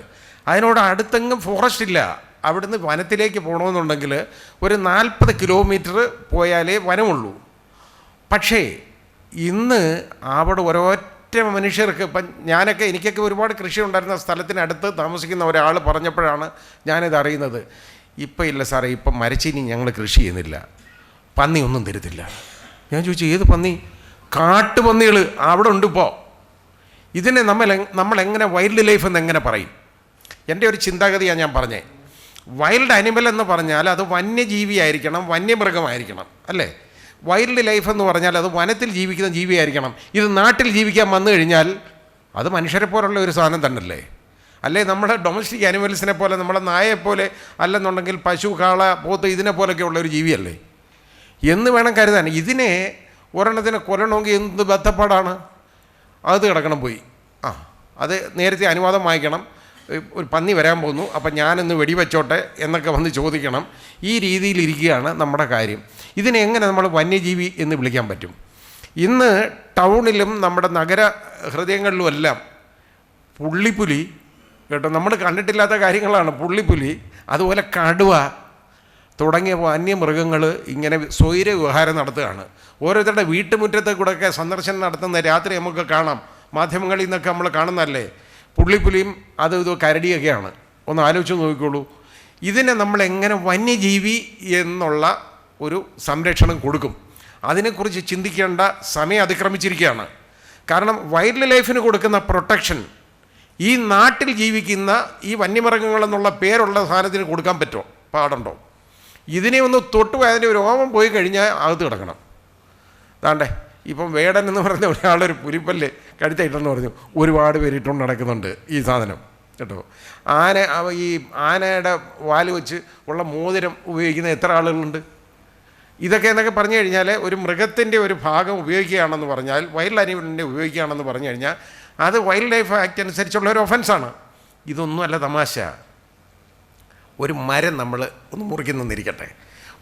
അതിനോട് അടുത്തെങ്ങും ഫോറസ്റ്റ് ഇല്ല. അവിടുന്ന് വനത്തിലേക്ക് പോകണമെന്നുണ്ടെങ്കിൽ ഒരു 40 കിലോമീറ്റർ പോയാലേ വനമുള്ളൂ. പക്ഷേ ഇന്ന് അവിടെ ഒരൊറ്റ മനുഷ്യർക്ക്, ഇപ്പം എനിക്കൊക്കെ ഒരുപാട് കൃഷി ഉണ്ടായിരുന്ന സ്ഥലത്തിനടുത്ത് താമസിക്കുന്ന ഒരാൾ പറഞ്ഞപ്പോഴാണ് ഞാനിത് അറിയുന്നത്. ഇപ്പം ഇല്ല സാറേ, ഇപ്പം മരച്ചീനി ഞങ്ങൾ കൃഷി ചെയ്യുന്നില്ല, പന്നി ഒന്നും തരുത്തില്ല. ഞാൻ ചോദിച്ചു ഏത് പന്നി? കാട്ടുപന്നികൾ അവിടെ ഉണ്ട് ഇപ്പോൾ. ഇതിനെ നമ്മളെങ്ങനെ വൈൽഡ് ലൈഫ് എന്ന് എങ്ങനെ പറയും? എൻ്റെ ഒരു ചിന്താഗതിയാണ് ഞാൻ പറഞ്ഞേ. വൈൽഡ് അനിമൽ എന്ന് പറഞ്ഞാൽ അത് വന്യജീവി ആയിരിക്കണം, വന്യമൃഗമായിരിക്കണം, അല്ലേ? വൈൽഡ് ലൈഫ് എന്ന് പറഞ്ഞാൽ അത് വനത്തിൽ ജീവിക്കുന്ന ജീവിയായിരിക്കണം. ഇത് നാട്ടിൽ ജീവിക്കാൻ വന്നു കഴിഞ്ഞാൽ അത് മനുഷ്യരെ പോലുള്ള ഒരു സാധനം തന്നെയല്ലേ? അല്ലേ നമ്മുടെ ഡൊമസ്റ്റിക് ആനിമൽസിനെ പോലെ, നമ്മളെ നായയെപ്പോലെ അല്ലെന്നുണ്ടെങ്കിൽ പശു, കാള, പോത്ത് ഇതിനെ പോലൊക്കെ ഉള്ള ഒരു ജീവിയല്ലേ എന്ന് വേണം കരുതാൻ. ഇതിനെ ഒരെണ്ണത്തിനെ കൊല്ലണമെങ്കിൽ എന്ത് ബന്ധപ്പാടാണ്? അത് കിടക്കണം പോയി. അത് നേരത്തെ അനുവാദം വാങ്ങിക്കണം. ഒരു പന്നി വരാൻ പോകുന്നു, അപ്പം ഞാനൊന്ന് വെടിവെച്ചോട്ടെ എന്നൊക്കെ വന്ന് ചോദിക്കണം. ഈ രീതിയിലിരിക്കുകയാണ് നമ്മുടെ കാര്യം. ഇതിനെ എങ്ങനെ നമ്മൾ വന്യജീവി എന്ന് വിളിക്കാൻ പറ്റും? ഇന്ന് ടൗണിലും നമ്മുടെ നഗര ഹൃദയങ്ങളിലുമെല്ലാം പുള്ളിപ്പുലി കേട്ടോ, നമ്മൾ കണ്ടിട്ടില്ലാത്ത കാര്യങ്ങളാണ്. പുള്ളിപ്പുലി, അതുപോലെ കടുവ തുടങ്ങിയ വന്യമൃഗങ്ങൾ ഇങ്ങനെ സ്വൈര വിഹാരം നടത്തുകയാണ്. ഓരോരുത്തരുടെ വീട്ടുമുറ്റത്തെ കൂടെയൊക്കെ സന്ദർശനം നടത്തുന്ന രാത്രി നമുക്ക് കാണാം. മാധ്യമങ്ങളിൽ നിന്നൊക്കെ നമ്മൾ കാണുന്നതല്ലേ. പുള്ളിപ്പുലിയും ഇത് കരടിയൊക്കെയാണ്. ഒന്ന് ആലോചിച്ച് നോക്കിക്കോളൂ. ഇതിനെ നമ്മളെങ്ങനെ വന്യജീവി എന്നുള്ള ഒരു സംരക്ഷണം കൊടുക്കും? അതിനെക്കുറിച്ച് ചിന്തിക്കേണ്ട സമയം അതിക്രമിച്ചിരിക്കുകയാണ്. കാരണം വൈൽഡ് ലൈഫിന് കൊടുക്കുന്ന പ്രൊട്ടക്ഷൻ ഈ നാട്ടിൽ ജീവിക്കുന്ന ഈ വന്യമൃഗങ്ങളെന്നുള്ള പേരുള്ള സാധനത്തിന് കൊടുക്കാൻ പറ്റുമോ? പാടുണ്ടോ? ഇതിനെ ഒന്ന് തൊട്ടുപോയി അതിൻ്റെ ഒരു രോമം പോയി കഴിഞ്ഞാൽ അകത്ത് കിടക്കണം. അതാണ്ടേ ഇപ്പം വേടൻ എന്ന് പറയുന്ന ഒരാളൊരു പുലിപ്പല്ല് കഴുത്തായിട്ടെന്ന് പറഞ്ഞു ഒരുപാട് പേര് ഇട്ടുകൊണ്ട് നടക്കുന്നുണ്ട് ഈ സാധനം കേട്ടോ. ഈ ആനയുടെ വാല് വെച്ച് ഉള്ള മോതിരം ഉപയോഗിക്കുന്ന എത്ര ആളുകളുണ്ട്? ഇതൊക്കെ എന്നൊക്കെ പറഞ്ഞു കഴിഞ്ഞാൽ ഒരു മൃഗത്തിൻ്റെ ഒരു ഭാഗം ഉപയോഗിക്കുകയാണെന്ന് പറഞ്ഞാൽ, വൈൽഡ് അനിമലിൻ്റെ ഉപയോഗിക്കുകയാണെന്ന് പറഞ്ഞു കഴിഞ്ഞാൽ അത് വൈൽഡ് ലൈഫ് ആക്ട് അനുസരിച്ചുള്ള ഒരു ഒഫൻസാണ്. ഇതൊന്നുമല്ല തമാശ. ഒരു മരം നമ്മൾ ഒന്ന് മുറിക്കുന്നിരിക്കട്ടെ,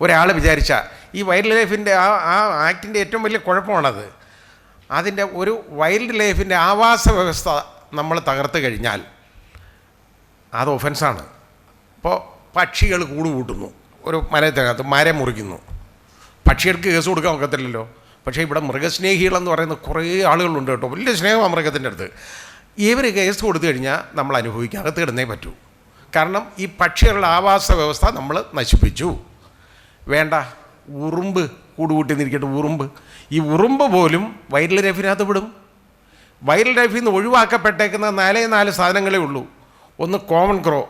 ഒരാൾ വിചാരിച്ചാൽ ഈ വൈൽഡ് ലൈഫിൻ്റെ ആ ആക്ടിൻ്റെ ഏറ്റവും വലിയ കുഴപ്പമാണത്. അതിൻ്റെ ഒരു വൈൽഡ് ലൈഫിൻ്റെ ആവാസ വ്യവസ്ഥ നമ്മൾ തകർത്ത് കഴിഞ്ഞാൽ അത് ഒഫൻസാണ്. ഇപ്പോൾ പക്ഷികൾ കൂട് കൂട്ടുന്നു, ഒരു മരത്തിനകത്ത് മരം മുറിക്കുന്നു, പക്ഷികൾക്ക് കേസ് കൊടുക്കാൻ ഒക്കത്തില്ലല്ലോ. പക്ഷേ ഇവിടെ മൃഗസ്നേഹികളെന്ന് പറയുന്ന കുറേ ആളുകളുണ്ട് കേട്ടോ, വലിയ സ്നേഹമാണ് മൃഗത്തിൻ്റെ അടുത്ത്. ഇവർ കേസ് കൊടുത്തു കഴിഞ്ഞാൽ നമ്മൾ അനുഭവിക്കുക, അകത്ത് കിടന്നേ പറ്റൂ. കാരണം ഈ പക്ഷികളുടെ ആവാസ വ്യവസ്ഥ നമ്മൾ നശിപ്പിച്ചു. വേണ്ട, ഉറുമ്പ് കൂടുകൂട്ടി നിൽക്കട്ടെ, ഉറുമ്പ്, ഈ ഉറുമ്പ് പോലും വൈൽഡ് ലൈഫിനകത്ത് വിടും. വൈൽഡ് ലൈഫിൽ നിന്ന് ഒഴിവാക്കപ്പെട്ടേക്കുന്ന 4 സാധനങ്ങളേ ഉള്ളൂ. ഒന്ന് കോമൺ ക്രോ,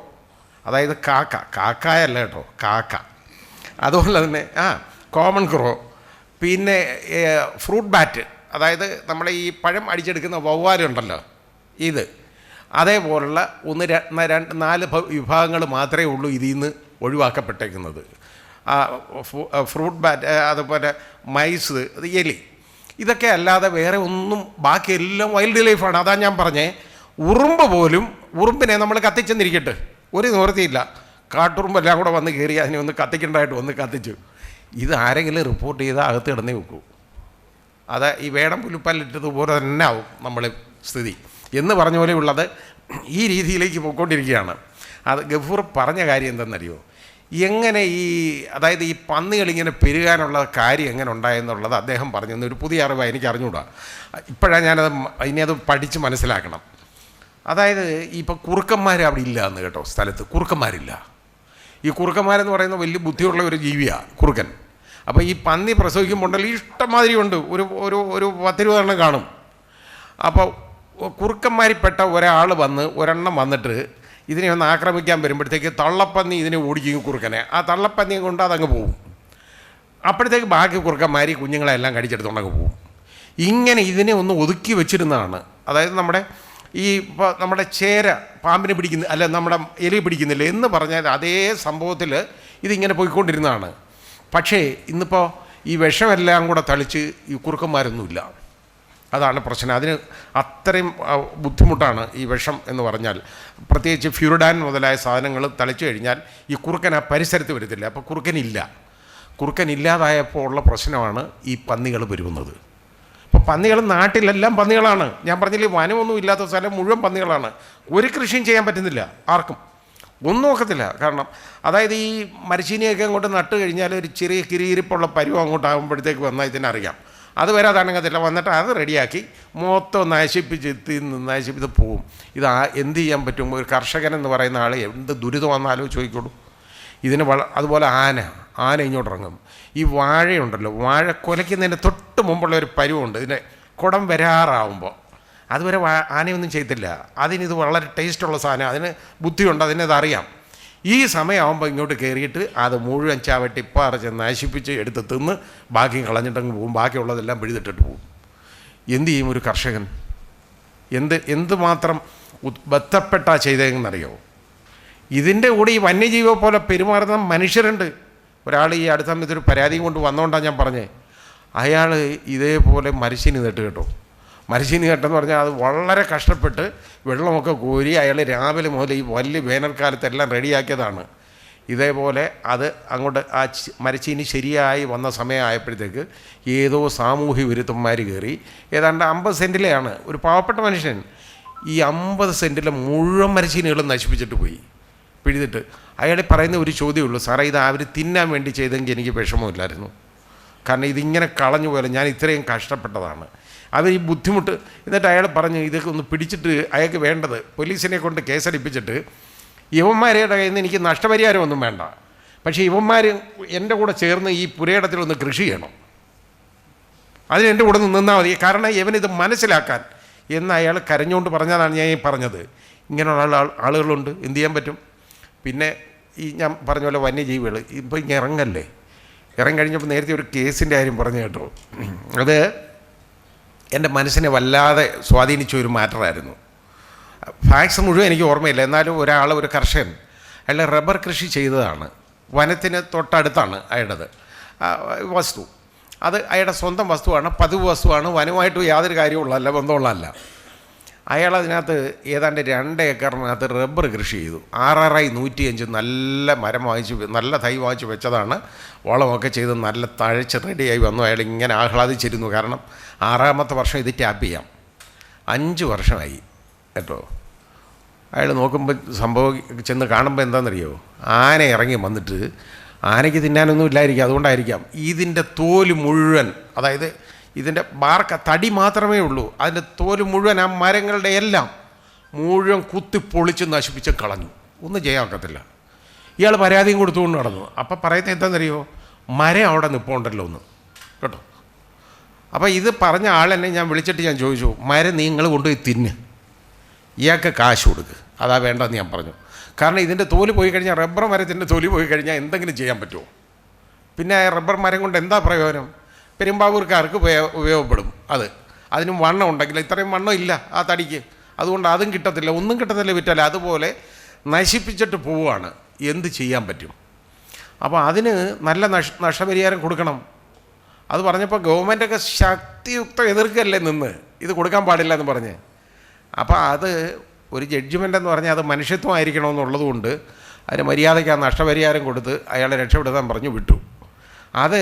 അതായത് കാക്കായല്ല കേട്ടോ, കാക്ക. അതുപോലെ തന്നെ കോമൺ ക്രോ, പിന്നെ ഫ്രൂട്ട് ബാറ്റ്, അതായത് നമ്മളെ ഈ പഴം അടിച്ചെടുക്കുന്ന വവ്വാലുണ്ടല്ലോ ഇത്, അതേപോലുള്ള 4 വിഭാഗങ്ങൾ മാത്രമേ ഉള്ളൂ ഇതിൽ നിന്ന് ഒഴിവാക്കപ്പെട്ടേക്കുന്നത്. ഫ്രൂട്ട് ബാറ്റ്, അതുപോലെ മൈസ്, എലി, ഇതൊക്കെ അല്ലാതെ വേറെ ഒന്നും, ബാക്കിയെല്ലാം വൈൽഡ് ലൈഫാണ്. അതാ ഞാൻ പറഞ്ഞേ, ഉറുമ്പ് പോലും, ഉറുമ്പിനെ നമ്മൾ കത്തിച്ചെന്നിരിക്കട്ടെ, ഒരു നിവൃത്തിയില്ല, കാട്ടുറുമ്പെല്ലാം കൂടെ വന്ന് കയറി അതിനെ ഒന്ന് കത്തിക്കേണ്ടതായിട്ട് വന്ന് കത്തിച്ചു. ഇത് ആരെങ്കിലും റിപ്പോർട്ട് ചെയ്താൽ അകത്ത് കിടന്നേ വെക്കൂ. അത് ഈ വേടം പുലിപ്പല്ലിട്ടതുപോലെ തന്നെ ആവും നമ്മൾ സ്ഥിതി എന്ന് പറഞ്ഞ പോലെ ഉള്ളത് ഈ രീതിയിലേക്ക് പോയിക്കൊണ്ടിരിക്കുകയാണ്. അത് ഗഫൂർ പറഞ്ഞ കാര്യം എന്തെന്നറിയോ, എങ്ങനെ അതായത് ഈ പന്നികളിങ്ങനെ പെരുകാനുള്ള കാര്യം എങ്ങനെ ഉണ്ടായെന്നുള്ളത് അദ്ദേഹം പറഞ്ഞെന്ന് ഒരു പുതിയ അറിവാണ്, എനിക്ക് അറിഞ്ഞുകൂടാ. ഇപ്പോഴാണ് ഇനി അത് പഠിച്ച് മനസ്സിലാക്കണം. അതായത് ഇപ്പോൾ കുറുക്കന്മാർ അവിടെ ഇല്ല എന്ന് കേട്ടോ, സ്ഥലത്ത് കുറുക്കന്മാരില്ല. ഈ കുറുക്കന്മാരെന്ന് പറയുന്ന വലിയ ബുദ്ധിയുള്ള ഒരു ജീവിയാണ് കുറുക്കൻ. അപ്പോൾ ഈ പന്നി പ്രസവിക്കുമ്പോണ്ടല്ലോ ഇഷ്ടംമാതിരി ഉണ്ട്, ഒരു 10-20 കാണും. അപ്പോൾ കുറുക്കന്മാരിൽപ്പെട്ട ഒരെണ്ണം വന്നിട്ട് ഇതിനെ ഒന്ന് ആക്രമിക്കാൻ വരുമ്പോഴത്തേക്ക് തള്ളപ്പന്നി ഇതിനെ ഓടിക്കും കുറുക്കനെ. ആ തള്ളപ്പന്നിയെ കൊണ്ട് അതങ്ങ് പോവും. അപ്പോഴത്തേക്ക് ബാക്കി കുറുക്കന്മാർ കുഞ്ഞുങ്ങളെല്ലാം കടിച്ചെടുത്തുകൊണ്ടങ്ങ് പോവും. ഇങ്ങനെ ഇതിനെ ഒന്ന് ഒതുക്കി വെച്ചിരുന്നതാണ്. അതായത് ഇപ്പോൾ നമ്മുടെ ചേര പാമ്പിനെ പിടിക്കുന്ന, അല്ല നമ്മുടെ എലി പിടിക്കുന്നില്ല എന്ന് പറഞ്ഞാൽ അതേ സംഭവത്തിൽ ഇതിങ്ങനെ പോയിക്കൊണ്ടിരുന്നതാണ്. പക്ഷേ ഇന്നിപ്പോൾ ഈ വിഷമെല്ലാം കൂടെ തളിച്ച് ഈ കുറുക്കന്മാരൊന്നുമില്ല. അതാണ് പ്രശ്നം. അതിന് അത്രയും ബുദ്ധിമുട്ടാണ് ഈ വിഷം എന്ന് പറഞ്ഞാൽ. പ്രത്യേകിച്ച് ഫ്യൂരിഡാൻ മുതലായ സാധനങ്ങൾ തളിച്ചു കഴിഞ്ഞാൽ ഈ കുറുക്കൻ ആ പരിസരത്ത് വരത്തില്ല. അപ്പോൾ കുറുക്കനില്ലാതായപ്പോൾ ഉള്ള പ്രശ്നമാണ് ഈ പന്നികൾ പെരുകുന്നത്. ഇപ്പോൾ പന്നികൾ നാട്ടിലെല്ലാം പന്നികളാണ്. ഞാൻ പറഞ്ഞില്ലേ, വനമൊന്നും ഇല്ലാത്ത സ്ഥലം മുഴുവൻ പന്നികളാണ്. ഒരു കൃഷിയും ചെയ്യാൻ പറ്റുന്നില്ല, ആർക്കും ഒന്നും ഒക്കത്തില്ല. കാരണം അതായത് ഈ മരച്ചീനിയൊക്കെ അങ്ങോട്ട് നട്ട് കഴിഞ്ഞാൽ ഒരു ചെറിയ കിരിയിരിപ്പുള്ള പരുവം അങ്ങോട്ടാകുമ്പോഴത്തേക്ക് വന്നാൽ ഇതിനറിയാം. അതുവരെ അതണങ്ങത്തില്ല. വന്നിട്ട് അത് റെഡിയാക്കി മൊത്തം നശിപ്പിച്ച് പോവും. എന്ത് ചെയ്യാൻ പറ്റും? ഒരു കർഷകൻ എന്ന് പറയുന്ന ആൾ എന്ത് ദുരിതമാണെന്ന് ചോദിക്കോളൂ. ഇതിന് അതുപോലെ ആന ഇങ്ങോട്ടിറങ്ങും. ഈ വാഴയുണ്ടല്ലോ, വാഴ കുലയ്ക്കുന്നതിൻ്റെ തൊട്ട് മുമ്പുള്ള ഒരു പരുവുണ്ട്, ഇതിൻ്റെ കുടം വരാറാവുമ്പോൾ. അതുവരെ ആനയൊന്നും ചെയ്തില്ല. അതിനിത് വളരെ ടേസ്റ്റുള്ള സാധനം, അതിന് ബുദ്ധിയുണ്ട്, അതിനതറിയാം. ഈ സമയമാകുമ്പോൾ ഇങ്ങോട്ട് കയറിയിട്ട് അത് മുഴുവൻ ചാവട്ടി പറിച്ച് നശിപ്പിച്ച് എടുത്ത് തിന്ന് ബാക്കി കളഞ്ഞിട്ടങ്ങ് പോകും. ബാക്കിയുള്ളതെല്ലാം പിഴുതിട്ടിട്ട് പോകും. എന്തു ചെയ്യും ഒരു കർഷകൻ? എന്തുമാത്രം ബന്ധപ്പെട്ടാ ചെയ്തതെന്നറിയോ? ഇതിൻ്റെ കൂടെ ഈ വന്യജീവിയെ പോലെ പെരുമാറുന്ന മനുഷ്യരുണ്ട്. ഒരാൾ ഈ അടുത്ത സമയത്ത് ഒരു പരാതിയും കൊണ്ട് വന്നുകൊണ്ടാണ് ഞാൻ പറഞ്ഞത്. അയാൾ ഇതേപോലെ മരച്ചീനി നട്ട് കേട്ടോ. മരച്ചീനി നട്ടെന്ന് പറഞ്ഞാൽ അത് വളരെ കഷ്ടപ്പെട്ട് വെള്ളമൊക്കെ കോരി അയാൾ രാവിലെ മുതൽ ഈ വലിയ വേനൽക്കാലത്തെല്ലാം റെഡിയാക്കിയതാണ്. ഇതേപോലെ അത് അങ്ങോട്ട് ആ മരച്ചീനി ശരിയായി വന്ന സമയമായപ്പോഴത്തേക്ക് ഏതോ സാമൂഹ്യ വിരുദ്ധന്മാർ കയറി ഏതാണ്ട് 50 സെൻറ്റിലെയാണ് ഒരു പാവപ്പെട്ട മനുഷ്യൻ ഈ 50 സെൻറ്റിലെ മുഴുവൻ മരച്ചീനികളും നശിപ്പിച്ചിട്ട് പോയി പിഴുതിട്ട്. അയാൾ പറയുന്ന ഒരു ചോദ്യമുള്ളൂ, സാറേ ഇത് അവർ തിന്നാൻ വേണ്ടി ചെയ്തെങ്കിൽ എനിക്ക് വിഷമമില്ലായിരുന്നു. കാരണം ഇതിങ്ങനെ കളഞ്ഞു പോയാലും ഞാൻ ഇത്രയും കഷ്ടപ്പെട്ടതാണ്. അവർ ഈ ബുദ്ധിമുട്ട്. എന്നിട്ട് അയാൾ പറഞ്ഞു ഇതൊക്കെ ഒന്ന് പിടിച്ചിട്ട് അയാൾക്ക് വേണ്ടത് പോലീസിനെ കൊണ്ട് കേസടിപ്പിച്ചിട്ട് യുവന്മാരുടെ കയ്യിൽ നിന്ന് എനിക്ക് നഷ്ടപരിഹാരമൊന്നും വേണ്ട, പക്ഷേ യുവന്മാർ എൻ്റെ കൂടെ ചേർന്ന് ഈ പുരയിടത്തിലൊന്ന് കൃഷി ചെയ്യണം. അതിന് എൻ്റെ കൂടെ നിന്നാൽ മതി, കാരണം ഇവനിത് മനസ്സിലാക്കാൻ എന്ന് അയാൾ കരഞ്ഞുകൊണ്ട് പറഞ്ഞതാണ് ഞാൻ ഈ പറഞ്ഞത്. ഇങ്ങനെയുള്ള ആളുകളുണ്ട്, എന്ത് ചെയ്യാൻ പറ്റും? പിന്നെ ഈ ഞാൻ പറഞ്ഞ പോലെ വന്യജീവികൾ ഇപ്പോൾ ഇങ്ങനെ ഇറങ്ങല്ലേ, ഇറങ്ങിക്കഴിഞ്ഞപ്പോൾ നേരത്തെ ഒരു കേസിൻ്റെ കാര്യം പറഞ്ഞു കേട്ടോ. അത് എൻ്റെ മനസ്സിനെ വല്ലാതെ സ്വാധീനിച്ച ഒരു മാറ്ററായിരുന്നു. ഫാക്ട്സ് മുഴുവൻ എനിക്ക് ഓർമ്മയില്ല, എന്നാലും ഒരു കർഷകൻ അയാൾ റബ്ബർ കൃഷി ചെയ്തതാണ്. വനത്തിന് തൊട്ടടുത്താണ് അയാളുടേത് വസ്തു. അത് അയാളുടെ സ്വന്തം വസ്തുവാണ്, പതിവ് വസ്തുവാണ്, വനവുമായിട്ട് യാതൊരു കാര്യമുള്ളതല്ല, ബന്ധമുള്ളതല്ല. അയാൾ അതിനകത്ത് ഏതാണ്ട് 2 ഏക്കറിനകത്ത് റബ്ബർ കൃഷി ചെയ്തു. RRI 105 നല്ല മരം വാങ്ങിച്ച്, നല്ല തൈ വാങ്ങിച്ച് വെച്ചതാണ്. വളമൊക്കെ ചെയ്ത് നല്ല തഴച്ച് റെഡിയായി വന്നു. അയാൾ ഇങ്ങനെ ആഹ്ലാദിച്ചിരുന്നു, കാരണം 6ാമത്തെ വർഷം ഇത് ടാപ്പ് ചെയ്യാം. 5 വർഷമായി കേട്ടോ. അയാൾ നോക്കുമ്പോൾ ചെന്ന് കാണുമ്പോൾ എന്താണെന്നറിയോ, ആന ഇറങ്ങി വന്നിട്ട്, ആനയ്ക്ക് തിന്നാനൊന്നും ഇല്ലായിരിക്കും, അതുകൊണ്ടായിരിക്കാം, ഇതിൻ്റെ തോല് മുഴുവൻ, അതായത് ഇതിൻ്റെ തടി മാത്രമേ ഉള്ളൂ, അതിൻ്റെ തോല് മുഴുവൻ ആ മരങ്ങളുടെ എല്ലാം മുഴുവൻ കുത്തിപ്പൊളിച്ച് നശിപ്പിച്ച് കളഞ്ഞു. ഒന്നും ചെയ്യാക്കത്തില്ല. ഇയാൾ പരാതിയും കൊടുത്തുകൊണ്ട് നടന്നു. അപ്പം പറയുന്നത് എന്താണെന്നറിയോ, മരം അവിടെ നിൽപ്പുണ്ടല്ലോ ഒന്ന് കേട്ടോ. അപ്പോൾ ഇത് പറഞ്ഞ ആളെന്നെ ഞാൻ വിളിച്ചിട്ട് ഞാൻ ചോദിച്ചു, മരം നിങ്ങൾ കൊണ്ടുപോയി തിന്ന്, ഇയാൾക്ക് കാശ് കൊടുക്കുക, അതാ വേണ്ടെന്ന് ഞാൻ പറഞ്ഞു. കാരണം ഇതിൻ്റെ തോല് പോയി കഴിഞ്ഞാൽ, റബ്ബർ മരത്തിൻ്റെ തൊലി പോയി കഴിഞ്ഞാൽ എന്തെങ്കിലും ചെയ്യാൻ പറ്റുമോ? പിന്നെ റബ്ബർ മരം കൊണ്ട് എന്താ പ്രയോജനം? പെരുമ്പാവൂർക്കാർക്ക് ഉപയോഗപ്പെടും. അതിനും വണ്ണം ഉണ്ടെങ്കിൽ, ഇത്രയും വണ്ണം ഇല്ല ആ തടിക്ക്, അതുകൊണ്ട് അതും കിട്ടത്തില്ല, ഒന്നും കിട്ടത്തില്ല, വിറ്റാൽ അതുപോലെ നശിപ്പിച്ചിട്ട് പോവുകയാണ്. എന്ത് ചെയ്യാൻ പറ്റും? അപ്പോൾ അതിന് നല്ല നഷ്ടപരിഹാരം കൊടുക്കണം. അത് പറഞ്ഞപ്പോൾ ഗവൺമെൻറ്റൊക്കെ ശക്തിയുക്തം എതിർക്കല്ലേ നിന്ന്, ഇത് കൊടുക്കാൻ പാടില്ല എന്ന് പറഞ്ഞ്. അപ്പോൾ അത് ഒരു ജഡ്ജ്മെൻ്റ് എന്ന് പറഞ്ഞാൽ അത് മനുഷ്യത്വമായിരിക്കണമെന്നുള്ളത് കൊണ്ട് അതിന് മര്യാദയ്ക്ക് ആ നഷ്ടപരിഹാരം കൊടുത്ത് അയാളെ രക്ഷപ്പെടുത്താൻ പറഞ്ഞു വിട്ടു. അത്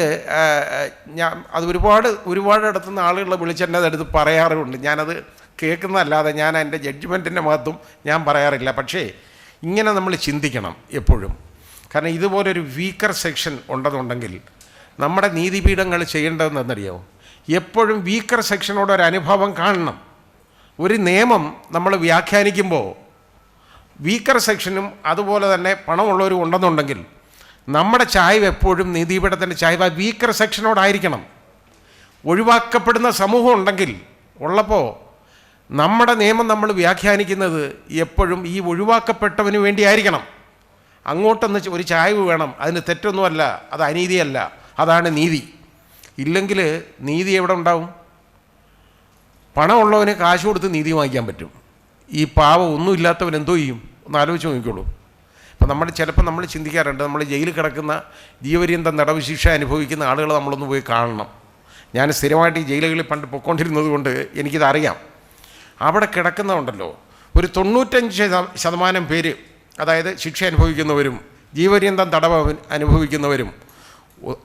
ഒരുപാട് ഇടത്തുനിന്ന് ആളുകളെ വിളിച്ചെന്നെ അതെടുത്ത് പറയാറുണ്ട്. ഞാനത് കേൾക്കുന്നതല്ലാതെ ഞാൻ എൻ്റെ ജഡ്ജ്മെൻറ്റിൻ്റെ മഹത്വം ഞാൻ പറയാറില്ല. പക്ഷേ ഇങ്ങനെ നമ്മൾ ചിന്തിക്കണം എപ്പോഴും. കാരണം ഇതുപോലൊരു വീക്കർ സെക്ഷൻ ഉണ്ടെന്നുണ്ടെങ്കിൽ നമ്മുടെ നീതിപീഠങ്ങൾ ചെയ്യേണ്ടതെന്നറിയാമോ, എപ്പോഴും വീക്കർ സെക്ഷനോടൊരു അനുഭവം കാണണം. ഒരു നിയമം നമ്മൾ വ്യാഖ്യാനിക്കുമ്പോൾ വീക്കർ സെക്ഷനും അതുപോലെ തന്നെ പണമുള്ളവരും ഉണ്ടെന്നുണ്ടെങ്കിൽ നമ്മുടെ ചായ്വ് എപ്പോഴും നീതിപീഠത്തിൻ്റെ ചായ്വ് വീക്കർ സെക്ഷനോടായിരിക്കണം. ഒഴിവാക്കപ്പെടുന്ന സമൂഹം ഉണ്ടെങ്കിൽ ഉള്ളപ്പോൾ നമ്മുടെ നിയമം നമ്മൾ വ്യാഖ്യാനിക്കുന്നത് എപ്പോഴും ഈ ഒഴിവാക്കപ്പെട്ടവന് വേണ്ടിയായിരിക്കണം. അങ്ങോട്ടൊന്ന് ഒരു ചായ്വ് വേണം. അതിന് തെറ്റൊന്നുമല്ല, അത് അനീതിയല്ല, അതാണ് നീതി. ഇല്ലെങ്കിൽ നീതി എവിടെ ഉണ്ടാവും? പണമുള്ളവന് കാശ് കൊടുത്ത് നീതി വാങ്ങിക്കാൻ പറ്റും. ഈ പാവം ഒന്നുമില്ലാത്തവൻ എന്തോ ചെയ്യും? ഒന്ന് ആലോചിച്ച് നോക്കിക്കോളൂ. ഇപ്പം ചിലപ്പോൾ നമ്മൾ ചിന്തിക്കാറുണ്ട്, നമ്മൾ ജയിലിൽ കിടക്കുന്ന ജീവപര്യന്തം തടവ് ശിക്ഷ അനുഭവിക്കുന്ന ആളുകൾ നമ്മളൊന്ന് പോയി കാണണം. ഞാൻ സ്ഥിരമായിട്ട് ഈ ജയിലുകളിൽ പണ്ട് പൊയ്ക്കൊണ്ടിരുന്നത് കൊണ്ട് എനിക്കിതറിയാം. അവിടെ കിടക്കുന്നതുണ്ടല്ലോ, ഒരു 95% പേര്, അതായത് ശിക്ഷ അനുഭവിക്കുന്നവരും ജീവപര്യന്തം തടവ് അനുഭവിക്കുന്നവരും,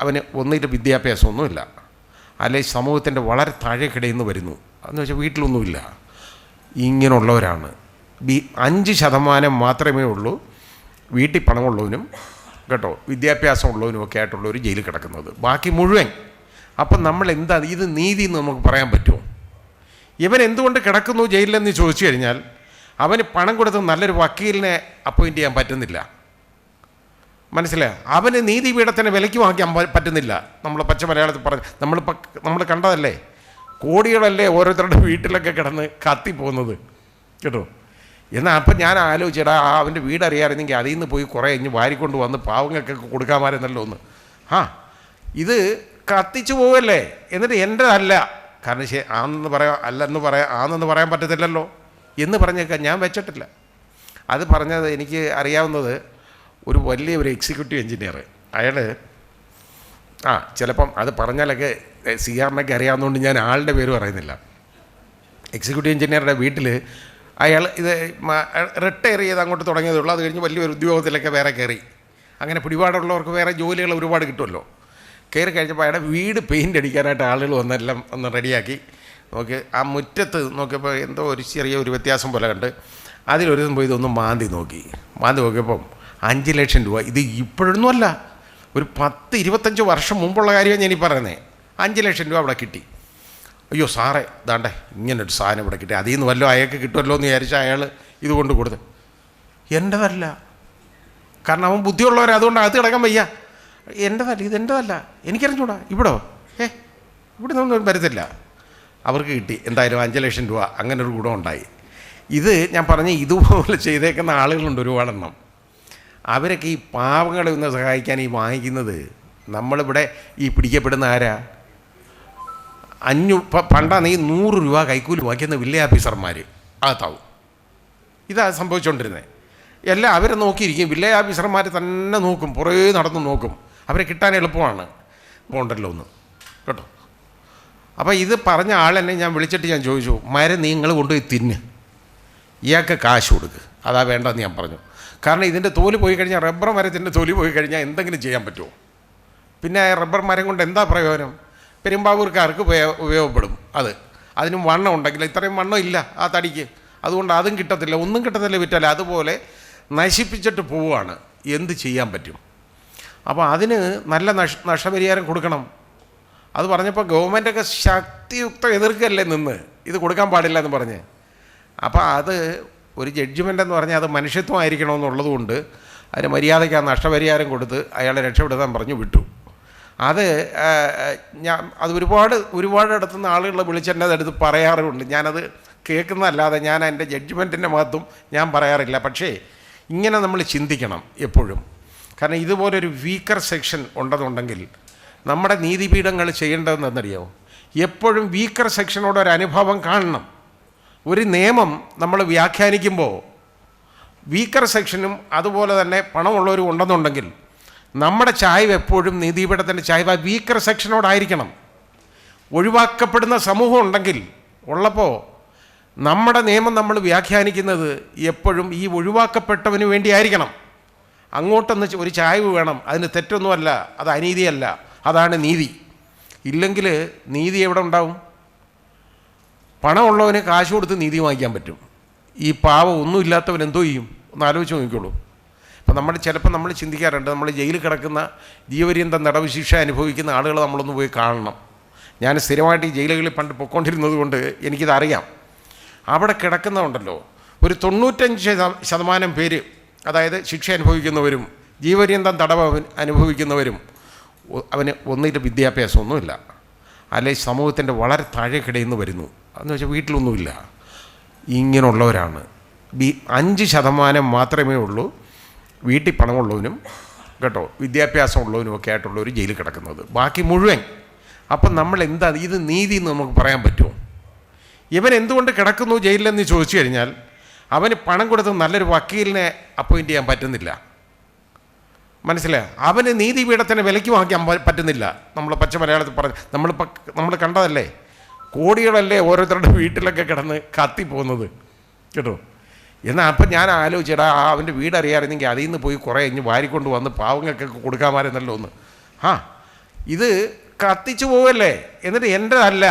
അവന് ഒന്നിൻ്റെ വിദ്യാഭ്യാസമൊന്നുമില്ല, അല്ലെങ്കിൽ സമൂഹത്തിൻ്റെ വളരെ താഴേക്കിടയിൽ നിന്ന് വരുന്നു, എന്ന് വെച്ചാൽ വീട്ടിലൊന്നുമില്ല. ഇങ്ങനെയുള്ളവരാണ്. 5% മാത്രമേ ഉള്ളൂ വീട്ടിൽ പണമുള്ളവനും കേട്ടോ വിദ്യാഭ്യാസമുള്ളവനും ഒക്കെ ആയിട്ടുള്ളവർ ജയിലിൽ കിടക്കുന്നത്. ബാക്കി മുഴുവൻ. അപ്പം നമ്മൾ എന്താ ഇത് നീതി എന്ന് നമുക്ക് പറയാൻ പറ്റുമോ? ഇവൻ എന്തുകൊണ്ട് കിടക്കുന്നു ജയിലിലെന്ന് ചോദിച്ചു കഴിഞ്ഞാൽ അവന് പണം കൊടുത്ത് നല്ലൊരു വക്കീലിനെ അപ്പോയിൻ്റ് ചെയ്യാൻ പറ്റുന്നില്ല. മനസ്സിലായോ? അവന് നീതിപീഠത്തിന് വിലയ്ക്ക് വാങ്ങിക്കാൻ പറ്റുന്നില്ല. നമ്മൾ പച്ച മലയാളത്തിൽ പറഞ്ഞ് നമ്മൾ കണ്ടതല്ലേ, കോടികളല്ലേ ഓരോരുത്തരുടെ വീട്ടിലൊക്കെ കിടന്ന് കത്തിപ്പോകുന്നത് കേട്ടോ. എന്നാൽ അപ്പം ഞാൻ ആലോചിച്ചടാ, അവൻ്റെ വീട് അറിയാമായിരുന്നെങ്കിൽ അതിൽ നിന്ന് പോയി കുറേ ഇഞ്ഞ് വാരിക്കൊണ്ട് വന്ന് പാവങ്ങൾക്കൊക്കെ കൊടുക്കാമായിരുന്നല്ലോ ഒന്ന്. ഇത് കത്തിച്ചു പോവല്ലേ, എന്നിട്ട് എൻ്റെതല്ല, കാരണം ആണെന്ന് പറയാം, ആണെന്ന് പറയാൻ പറ്റത്തില്ലല്ലോ എന്ന് പറഞ്ഞേക്കാൻ ഞാൻ വെച്ചിട്ടില്ല. അത് പറഞ്ഞത് എനിക്ക് അറിയാവുന്നത് ഒരു വലിയൊരു എക്സിക്യൂട്ടീവ് എഞ്ചിനീയർ, അയാൾ ചിലപ്പം അത് പറഞ്ഞാലൊക്കെ CR-നൊക്കെ അറിയാവുന്നതുകൊണ്ട് ഞാൻ ആളുടെ പേര് പറയുന്നില്ല. എക്സിക്യൂട്ടീവ് എഞ്ചിനീയറുടെ വീട്ടിൽ അയാൾ ഇത് റിട്ടയർ ചെയ്ത് അങ്ങോട്ട് തുടങ്ങിയതുള്ളൂ. അത് കഴിഞ്ഞ് വലിയൊരു ഉദ്യോഗത്തിലൊക്കെ വേറെ കയറി. അങ്ങനെ പിടിപാടുള്ളവർക്ക് വേറെ ജോലികൾ ഒരുപാട് കിട്ടുമല്ലോ. കയറി കഴിഞ്ഞപ്പോൾ അയാളുടെ വീട് പെയിൻ്റ് അടിക്കാനായിട്ട് ആളുകൾ വന്നെല്ലാം ഒന്ന് റെഡിയാക്കി നോക്കി. ആ മുറ്റത്ത് നോക്കിയപ്പോൾ എന്തോ ഒരു ചെറിയൊരു വ്യത്യാസം പോലെ കണ്ട് അതിലൊരു ദിവസം പോയി ഇതൊന്ന് മാന്തി നോക്കിയപ്പം 5 ലക്ഷം രൂപ. ഇത് ഇപ്പോഴൊന്നുമല്ല, ഒരു 10-25 വർഷം മുമ്പുള്ള കാര്യമാണ് ഞാനീ പറയുന്നത്. 5 ലക്ഷം രൂപ അവിടെ കിട്ടി. അയ്യോ സാറേ, ദാണ്ടേ ഇങ്ങനൊരു സാധനം ഇവിടെ കിട്ടി, അതിൽ നിന്ന് വല്ലതും അയാൾക്ക് കിട്ടുമല്ലോ എന്ന് വിചാരിച്ചാൽ അയാൾ ഇത് കൊണ്ട് കൊടുത്ത്. എൻ്റെതല്ല, കാരണം അവൻ ബുദ്ധിയുള്ളവരെ അതുകൊണ്ട് അകത്ത് കിടക്കാൻ വയ്യ. എൻ്റെതല്ല, ഇതെൻ്റെതല്ല, എനിക്കറിഞ്ഞൂടാ. ഇവിടെ നിന്നൊന്നും വരത്തില്ല. അവർക്ക് കിട്ടി എന്തായാലും 5 ലക്ഷം രൂപ, അങ്ങനെ ഒരു ഗുണമുണ്ടായി. ഇത് ഞാൻ പറഞ്ഞ ഇതുപോലെ ചെയ്തേക്കുന്ന ആളുകളുണ്ട് ഒരുപാടെണ്ണം. അവരൊക്കെ ഈ പാവങ്ങളെ ഒന്ന് സഹായിക്കാൻ ഈ വാങ്ങിക്കുന്നത്. നമ്മളിവിടെ ഈ പിടിക്കപ്പെടുന്ന ആരാ? പണ്ടാണ് ഈ 100 രൂപ കൈക്കൂലി വാങ്ങിക്കുന്ന വില്ലേജ് ഓഫീസർമാർ അകത്താവും. ഇതാ സംഭവിച്ചുകൊണ്ടിരുന്നത്. എല്ലാം അവരെ നോക്കിയിരിക്കും. വില്ലേജ് ഓഫീസർമാർ തന്നെ നോക്കും, പുറകെ നടന്ന് നോക്കും. അവരെ കിട്ടാൻ എളുപ്പമാണ്. പോണ്ടല്ലോ ഒന്ന് കേട്ടോ. അപ്പോൾ ഇത് പറഞ്ഞ ആളെന്നെ ഞാൻ വിളിച്ചിട്ട് ഞാൻ ചോദിച്ചു, മരം നിങ്ങൾ കൊണ്ടുപോയി തിന്ന്, ഇയാൾക്ക് കാശ് കൊടുക്കുക, അതാ വേണ്ടെന്ന് ഞാൻ പറഞ്ഞു. കാരണം ഇതിൻ്റെ തോല് പോയി കഴിഞ്ഞാൽ, റബ്ബർ മരത്തിൻ്റെ തൊലി പോയി കഴിഞ്ഞാൽ എന്തെങ്കിലും ചെയ്യാൻ പറ്റുമോ? പിന്നെ റബ്ബർ മരം കൊണ്ട് എന്താ പ്രയോജനം? പെരുമ്പാവൂർക്കാർക്ക് ഉപയോഗപ്പെടും. അതിനും വണ്ണം ഉണ്ടെങ്കിൽ, ഇത്രയും വണ്ണം ഇല്ല ആ തടിക്ക്, അതുകൊണ്ട് അതും കിട്ടത്തില്ല, ഒന്നും കിട്ടത്തില്ല, വിറ്റാൽ അതുപോലെ നശിപ്പിച്ചിട്ട് പോവുകയാണ്. എന്ത് ചെയ്യാൻ പറ്റും? അപ്പോൾ അതിന് നല്ല നഷ്ടപരിഹാരം കൊടുക്കണം. അത് പറഞ്ഞപ്പോൾ ഗവൺമെൻറ്റൊക്കെ ശക്തിയുക്തം എതിർക്കല്ലേ നിന്ന്, ഇത് കൊടുക്കാൻ പാടില്ല എന്ന് പറഞ്ഞ്. അപ്പോൾ അത് ഒരു ജഡ്ജ്മെൻ്റ് എന്ന് പറഞ്ഞാൽ അത് മനുഷ്യത്വമായിരിക്കണമെന്നുള്ളത് കൊണ്ട് അതിന് മര്യാദയ്ക്ക് ആ നഷ്ടപരിഹാരം കൊടുത്ത് അയാളെ രക്ഷപ്പെടുത്താൻ പറഞ്ഞു വിട്ടു. അത് ഒരുപാട് ഇടത്തുനിന്ന് ആളുകളെ വിളിച്ചെന്നെ അതെടുത്ത് പറയാറുണ്ട്. ഞാനത് കേൾക്കുന്നതല്ലാതെ ഞാൻ എൻ്റെ ജഡ്ജ്മെൻറ്റിൻ്റെ മഹത്വം ഞാൻ പറയാറില്ല. പക്ഷേ ഇങ്ങനെ നമ്മൾ ചിന്തിക്കണം എപ്പോഴും. കാരണം ഇതുപോലൊരു വീക്കർ സെക്ഷൻ ഉണ്ടെന്നുണ്ടെങ്കിൽ നമ്മുടെ നീതിപീഠങ്ങൾ ചെയ്യേണ്ടതെന്നറിയാമോ? എപ്പോഴും വീക്കർ സെക്ഷനോടൊരു അനുഭവം കാണണം. ഒരു നിയമം നമ്മൾ വ്യാഖ്യാനിക്കുമ്പോൾ വീക്കർ സെക്ഷനും അതുപോലെ തന്നെ പണമുള്ളവരും ഉണ്ടെന്നുണ്ടെങ്കിൽ നമ്മുടെ ചായ്വ് എപ്പോഴും നീതിപീഠത്തിൻ്റെ ചായ്വ് വീക്കർ സെക്ഷനോടായിരിക്കണം. ഒഴിവാക്കപ്പെടുന്ന സമൂഹം ഉണ്ടെങ്കിൽ ഉള്ളപ്പോൾ നമ്മുടെ നിയമം നമ്മൾ വ്യാഖ്യാനിക്കുന്നത് എപ്പോഴും ഈ ഒഴിവാക്കപ്പെട്ടവന് വേണ്ടിയായിരിക്കണം. അങ്ങോട്ടൊന്ന് ഒരു ചായ്വ് വേണം. അതിന് തെറ്റൊന്നുമല്ല, അത് അനീതിയല്ല, അതാണ് നീതി. ഇല്ലെങ്കിൽ നീതി എവിടെ ഉണ്ടാവും? പണമുള്ളവന് കാശ് കൊടുത്ത് നീതി വാങ്ങിക്കാൻ പറ്റും. ഈ പാവം ഒന്നുമില്ലാത്തവൻ എന്തോ ചെയ്യും? ഒന്ന് ആലോചിച്ച് നോക്കിക്കോളൂ. ഇപ്പം ചിലപ്പോൾ നമ്മൾ ചിന്തിക്കാറുണ്ട്, നമ്മൾ ജയിലിൽ കിടക്കുന്ന ജീവപര്യന്തം തടവ് ശിക്ഷ അനുഭവിക്കുന്ന ആളുകൾ നമ്മളൊന്ന് പോയി കാണണം. ഞാൻ സ്ഥിരമായിട്ട് ഈ ജയിലുകളിൽ പണ്ട് പൊയ്ക്കൊണ്ടിരുന്നത് കൊണ്ട് എനിക്കിതറിയാം. അവിടെ കിടക്കുന്നുണ്ടല്ലോ, ഒരു 95% പേര്, അതായത് ശിക്ഷ അനുഭവിക്കുന്നവരും ജീവപര്യന്തം തടവ് അനുഭവിക്കുന്നവരും, അവന് ഒന്നിൻ്റെ വിദ്യാഭ്യാസമൊന്നുമില്ല, അല്ലെങ്കിൽ സമൂഹത്തിൻ്റെ വളരെ താഴേക്കിടയിൽ നിന്ന് വരുന്നു. എന്ന് വെച്ചാൽ വീട്ടിലൊന്നുമില്ല. ഇങ്ങനെയുള്ളവരാണ്. 5% മാത്രമേ ഉള്ളൂ വീട്ടിൽ പണമുള്ളവനും കേട്ടോ വിദ്യാഭ്യാസമുള്ളവനും ഒക്കെ ആയിട്ടുള്ളവർ ജയിലിൽ കിടക്കുന്നത്. ബാക്കി മുഴുവൻ. അപ്പം നമ്മൾ എന്താ ഇത് നീതി എന്ന് നമുക്ക് പറയാൻ പറ്റുമോ? ഇവൻ എന്തുകൊണ്ട് കിടക്കുന്നു ജയിലിലെന്ന് ചോദിച്ചു കഴിഞ്ഞാൽ അവന് പണം കൊടുത്ത് നല്ലൊരു വക്കീലിനെ അപ്പോയിൻ്റ് ചെയ്യാൻ പറ്റുന്നില്ല. മനസ്സിലായോ? അവന് നീതിപീഠത്തിന് വിലയ്ക്ക് വാങ്ങിക്കാൻ പറ്റുന്നില്ല. നമ്മൾ പച്ച മലയാളത്തിൽ പറഞ്ഞ് നമ്മൾ കണ്ടതല്ലേ, കോടികളല്ലേ ഓരോരുത്തരുടെ വീട്ടിലൊക്കെ കിടന്ന് കത്തിപ്പോകുന്നത് കേട്ടോ. എന്നാൽ അപ്പം ഞാൻ ആലോചിച്ചടാ, അവൻ്റെ വീട് അറിയാമായിരുന്നെങ്കിൽ അതിൽ നിന്ന് പോയി കുറേ ഇഞ്ഞ് വാരിക്കൊണ്ട് വന്ന് പാവങ്ങൾക്കൊക്കെ കൊടുക്കാമായിരുന്നല്ലോ ഒന്ന്. ഇത് കത്തിച്ചു പോവല്ലേ, എന്നിട്ട് എൻ്റെതല്ല.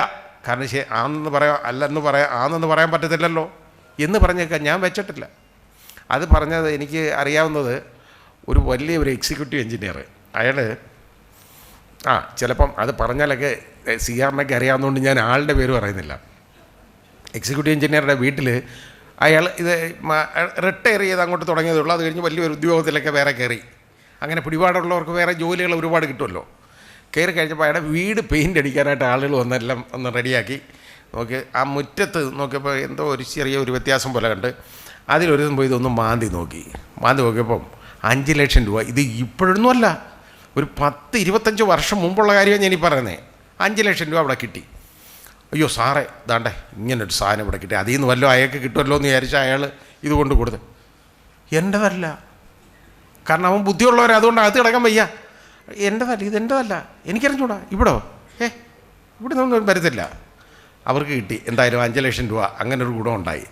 കാരണം ആണെന്ന് പറയാം, അല്ലെന്ന് പറയാം, ആണെന്ന് പറയാൻ പറ്റത്തില്ലല്ലോ എന്ന് പറഞ്ഞേക്കാൻ ഞാൻ വെച്ചിട്ടില്ല. അത് പറഞ്ഞത് എനിക്ക് അറിയാവുന്നത് ഒരു വലിയൊരു എക്സിക്യൂട്ടീവ് എഞ്ചിനീയർ. അയാൾ ചിലപ്പം അത് പറഞ്ഞാലൊക്കെ സിആറിനൊക്കെ അറിയാവുന്നതുകൊണ്ട് ഞാൻ ആളുടെ പേര് പറയുന്നില്ല. എക്സിക്യൂട്ടീവ് എഞ്ചിനീയറുടെ വീട്ടിൽ അയാൾ ഇത് റിട്ടയർ ചെയ്ത് അങ്ങോട്ട് തുടങ്ങിയതേ ഉള്ളൂ. അത് കഴിഞ്ഞ് വലിയൊരു ഉദ്യോഗത്തിലൊക്കെ വേറെ കയറി. അങ്ങനെ പിടിപാടുള്ളവർക്ക് വേറെ ജോലികൾ ഒരുപാട് കിട്ടുമല്ലോ. കയറി കഴിഞ്ഞപ്പോൾ അയാളുടെ വീട് പെയിൻ്റ് അടിക്കാനായിട്ട് ആളുകൾ വന്നെല്ലാം ഒന്ന് റെഡിയാക്കി നോക്കി. ആ മുറ്റത്ത് നോക്കിയപ്പോൾ എന്തോ ഒരു ചെറിയ വ്യത്യാസം പോലെ കണ്ട് അതിലൊരു ദിവസം പോയി ഇതൊന്ന് മാന്തി നോക്കിയപ്പം 5 ലക്ഷം രൂപ. ഇത് ഇപ്പോഴൊന്നുമല്ല, ഒരു 10-25 വർഷം മുമ്പുള്ള കാര്യമാണ് ഞാനീ പറയുന്നത്. 5 ലക്ഷം രൂപ അവിടെ കിട്ടി. അയ്യോ സാറേ ഇതാണ്ടേ ഇങ്ങനൊരു സാധനം ഇവിടെ കിട്ടി, അതിൽ നിന്ന് വല്ലതും അയാൾക്ക് കിട്ടുമല്ലോ എന്ന് വിചാരിച്ച അയാൾ ഇത് കൊണ്ട് കൊടുത്ത്. എൻ്റെതല്ല, കാരണം അവൻ ബുദ്ധിയുള്ളവർ, അതുകൊണ്ട് അകത്ത് കിടക്കാൻ വയ്യ. എൻ്റെതല്ല, ഇതെൻ്റെതല്ല, എനിക്കറിഞ്ഞൂടാ. ഇവിടെ നിന്നൊന്നും വരത്തില്ല. അവർക്ക് കിട്ടി എന്തായാലും 5 ലക്ഷം രൂപ, അങ്ങനെ ഒരു ഗുണമുണ്ടായി.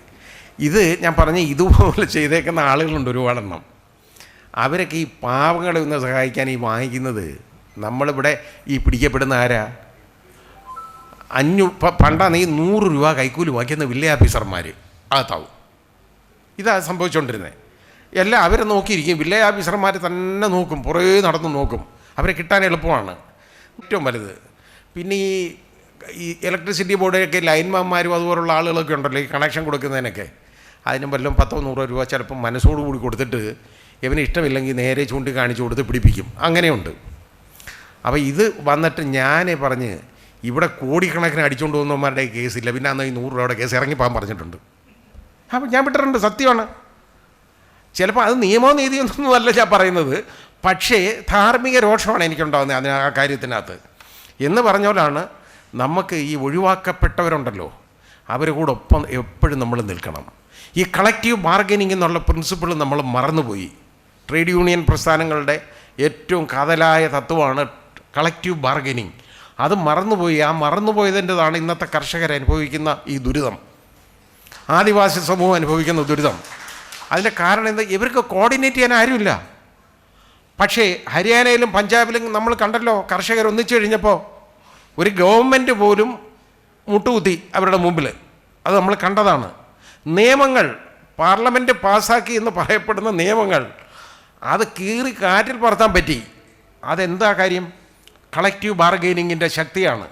ഇത് ഞാൻ പറഞ്ഞ ഇതുപോലെ ചെയ്തേക്കുന്ന ആളുകളുണ്ട് ഒരുപാടെണ്ണം. അവരൊക്കെ ഈ പാവങ്ങളെ ഒന്ന് സഹായിക്കാൻ ഈ വാങ്ങിക്കുന്നത്. നമ്മളിവിടെ ഈ പിടിക്കപ്പെടുന്ന ആരാ? പണ്ടാണ് ഈ 100 രൂപ കൈക്കൂലി വാങ്ങിക്കുന്ന വില്ലേജ് ഓഫീസർമാർ അകത്താവും. ഇതാ സംഭവിച്ചുകൊണ്ടിരുന്നത്. എല്ലാം അവരെ നോക്കിയിരിക്കും. വില്ലേജ് ഓഫീസർമാർ തന്നെ നോക്കും, പുറകെ നടന്ന് നോക്കും. അവരെ കിട്ടാൻ എളുപ്പമാണ് ഏറ്റവും വലുത്. പിന്നെ ഈ ഇലക്ട്രിസിറ്റി ബോർഡൊക്കെ ലൈൻമാന്മാരും അതുപോലുള്ള ആളുകളൊക്കെ ഉണ്ടല്ലോ, ഈ കണക്ഷൻ കൊടുക്കുന്നതിനൊക്കെ, അതിനും വല്ലതും 10-100 രൂപ ചിലപ്പം മനസ്സോടുകൂടി കൊടുത്തിട്ട് ഇവന് ഇഷ്ടമില്ലെങ്കിൽ നേരെ ചൂണ്ടി കാണിച്ചു കൊടുത്ത് പിടിപ്പിക്കും. അങ്ങനെയുണ്ട്. അപ്പോൾ ഇത് വന്നിട്ട് ഞാൻ പറഞ്ഞ് ഇവിടെ കോടിക്കണക്കിന് അടിച്ചുകൊണ്ട് പോകുന്നവന്മാരുടെ കേസില്ല, പിന്നെ അന്ന് ഈ 100 രൂപയുടെ കേസ് ഇറങ്ങിപ്പോകാൻ പറഞ്ഞിട്ടുണ്ട്. അപ്പം ഞാൻ വിട്ടിട്ടുണ്ട്, സത്യമാണ്. ചിലപ്പോൾ അത് നിയമവും നീതിയൊന്നും അല്ല ഞാൻ പറയുന്നത്, പക്ഷേ ധാർമ്മിക രോഷമാണ് എനിക്കുണ്ടാകുന്നത് അതിന് ആ കാര്യത്തിനകത്ത്. എന്ന് പറഞ്ഞ പോലാണ് നമുക്ക് ഈ ഒഴിവാക്കപ്പെട്ടവരുണ്ടല്ലോ അവരെ കൂടെ ഒപ്പം എപ്പോഴും നമ്മൾ നിൽക്കണം. ഈ കളക്റ്റീവ് ബാർഗനിങ് എന്നുള്ള പ്രിൻസിപ്പിൾ നമ്മൾ മറന്നുപോയി. ട്രേഡ് യൂണിയൻ പ്രസ്ഥാനങ്ങളുടെ ഏറ്റവും കാതലായ തത്വമാണ് കളക്റ്റീവ് ബാർഗനിങ്. അത് മറന്നുപോയി. ആ മറന്നുപോയതിൻ്റെതാണ് ഇന്നത്തെ കർഷകർ അനുഭവിക്കുന്ന ഈ ദുരിതം, ആദിവാസി സമൂഹം അനുഭവിക്കുന്ന ദുരിതം. അതിൻ്റെ കാരണം എന്താ? ഇവർക്ക് കോർഡിനേറ്റ് ചെയ്യാൻ ആരുമില്ല. പക്ഷേ ഹരിയാനയിലും പഞ്ചാബിലും നമ്മൾ കണ്ടല്ലോ, കർഷകർ ഒന്നിച്ചു കഴിഞ്ഞപ്പോൾ ഒരു ഗവൺമെൻറ് പോലും മുട്ടുകുത്തി അവരുടെ മുമ്പിൽ. അത് നമ്മൾ കണ്ടതാണ്. നിയമങ്ങൾ പാർലമെൻറ്റ് പാസ്സാക്കി എന്ന് പറയപ്പെടുന്ന നിയമങ്ങൾ അത് കീറി കാറ്റിൽ പറത്താൻ പറ്റി. അതെന്താ കാര്യം? കളക്റ്റീവ് ബാർഗെയിനിങ്ങിൻ്റെ ശക്തിയാണ്.